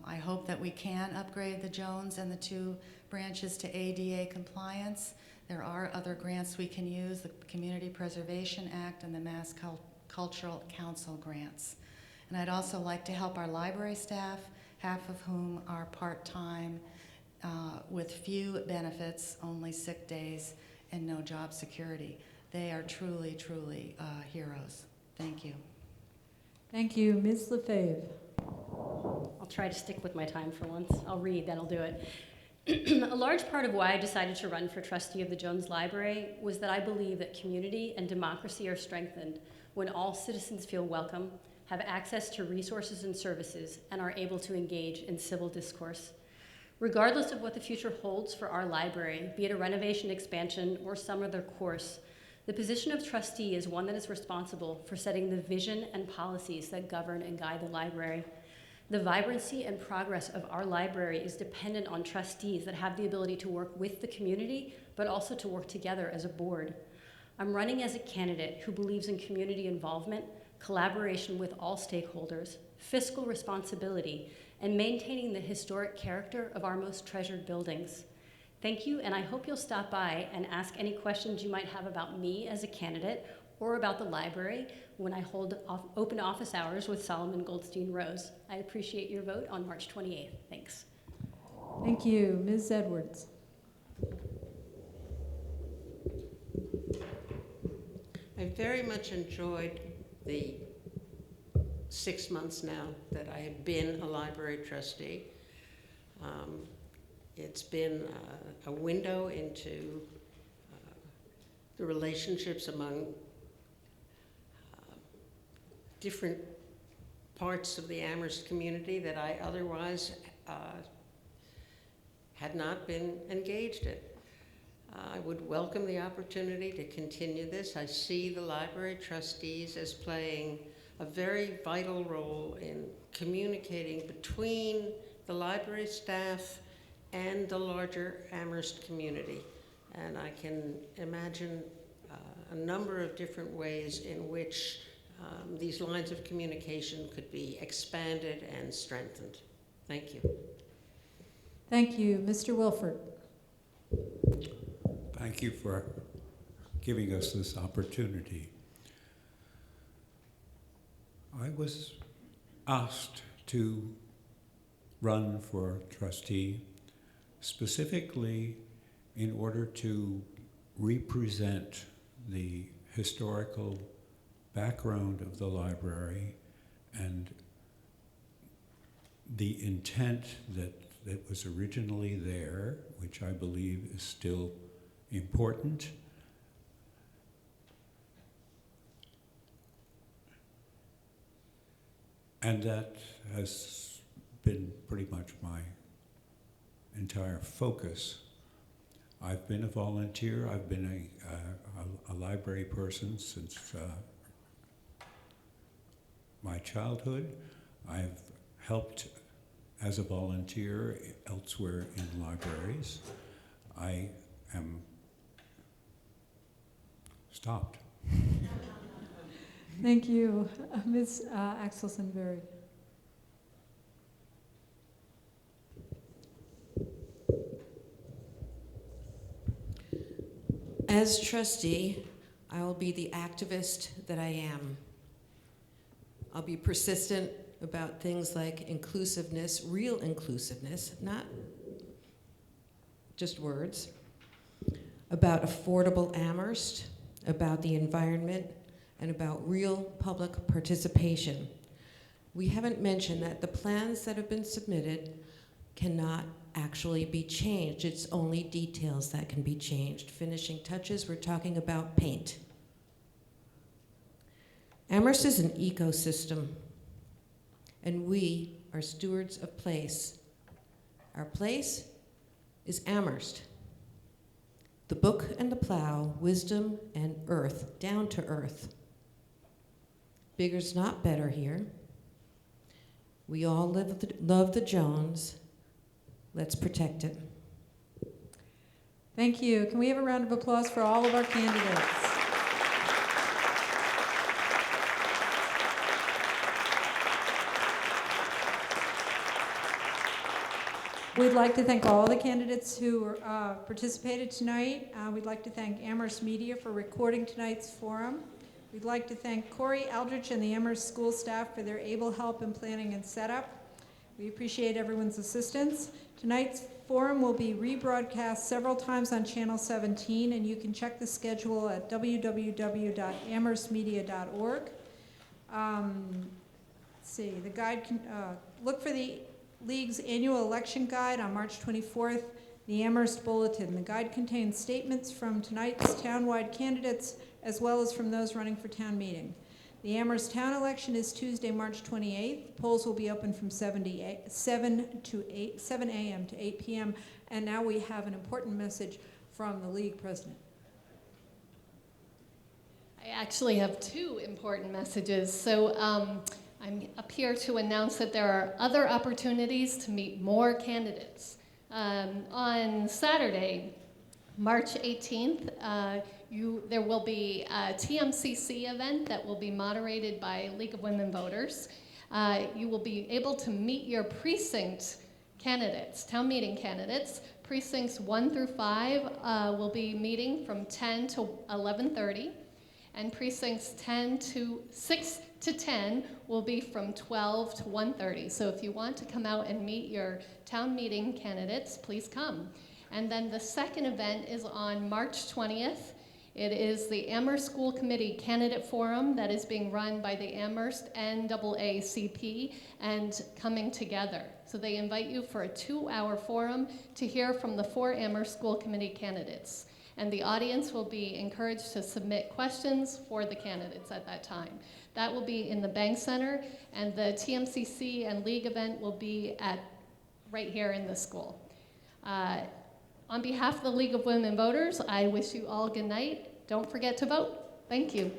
I hope that we can upgrade the Jones and the 2 branches to ADA compliance. There are other grants we can use, the Community Preservation Act and the Mass Cultural Council grants. And I'd also like to help our library staff, half of whom are part-time, with few benefits, only sick days, and no job security. They are truly, truly heroes. Thank you. Thank you. Ms. LaFave. I'll try to stick with my time for once. I'll read, then I'll do it. A large part of why I decided to run for trustee of the Jones Library was that I believe that community and democracy are strengthened when all citizens feel welcome, have access to resources and services, and are able to engage in civil discourse. Regardless of what the future holds for our library, be it a renovation, expansion, or some other course, the position of trustee is one that is responsible for setting the vision and policies that govern and guide the library. The vibrancy and progress of our library is dependent on trustees that have the ability to work with the community, but also to work together as a board. I'm running as a candidate who believes in community involvement, collaboration with all stakeholders, fiscal responsibility, and maintaining the historic character of our most treasured buildings. Thank you, and I hope you'll stop by and ask any questions you might have about me as a candidate or about the library when I hold open office hours with Solomon Goldstein Rose. I appreciate your vote on March 28th. Thanks. Thank you. Ms. Edwards. I very much enjoyed the 6 months now that I have been a library trustee. It's been a window into the relationships among different parts of the Amherst community that I otherwise had not been engaged in. I would welcome the opportunity to continue this. I see the library trustees as playing a very vital role in communicating between the library staff and the larger Amherst community. And I can imagine a number of different ways in which these lines of communication could be expanded and strengthened. Thank you. Thank you. Mr. Wilford. Thank you for giving us this opportunity. I was asked to run for trustee specifically in order to represent the historical background of the library and the intent that was originally there, which I believe is still important. And that has been pretty much my entire focus. I've been a volunteer. I've been a library person since my childhood. I've helped as a volunteer elsewhere in libraries. I am stopped. Thank you. Ms. Axelson-Berry. As trustee, I will be the activist that I am. I'll be persistent about things like inclusiveness, real inclusiveness, not just words, about affordable Amherst, about the environment, and about real public participation. We haven't mentioned that the plans that have been submitted cannot actually be changed. It's only details that can be changed. Finishing touches, we're talking about paint. Amherst is an ecosystem, and we are stewards of place. Our place is Amherst. The book and the plow, wisdom and earth, down to earth. Bigger's not better here. We all love the Jones. Let's protect it. Thank you. Can we have a round of applause for all of our candidates? We'd like to thank all the candidates who participated tonight. We'd like to thank Amherst Media for recording tonight's forum. We'd like to thank Corey Aldrich and the Amherst school staff for their able help in planning and setup. We appreciate everyone's assistance. Tonight's forum will be rebroadcast several times on Channel 17, and you can check the schedule at www.amherstmedia.org. Let's see, the guide can look for the League's annual election guide on March 24th, the Amherst Bulletin. The guide contains statements from tonight's townwide candidates as well as from those running for town meeting. The Amherst town election is Tuesday, March 28th. Polls will be open from 7 a.m. to 8 p.m. And now we have an important message from the League president. I actually have two important messages. So I'm up here to announce that there are other opportunities to meet more candidates. On Saturday, March 18th, there will be a TMCC event that will be moderated by League of Women Voters. You will be able to meet your precinct candidates, town meeting candidates. Precincts 1 through 5 will be meeting from 10 to 11:30, and precincts 6 to 10 will be from 12 to 1:30. So if you want to come out and meet your town meeting candidates, please come. And then the second event is on March 20th. It is the Amherst School Committee Candidate Forum that is being run by the Amherst NAACP and Coming Together. So they invite you for a 2-hour forum to hear from the 4 Amherst School Committee candidates. And the audience will be encouraged to submit questions for the candidates at that time. That will be in the Bank Center, and the TMCC and League event will be right here in the school. On behalf of the League of Women Voters, I wish you all good night. Don't forget to vote. Thank you.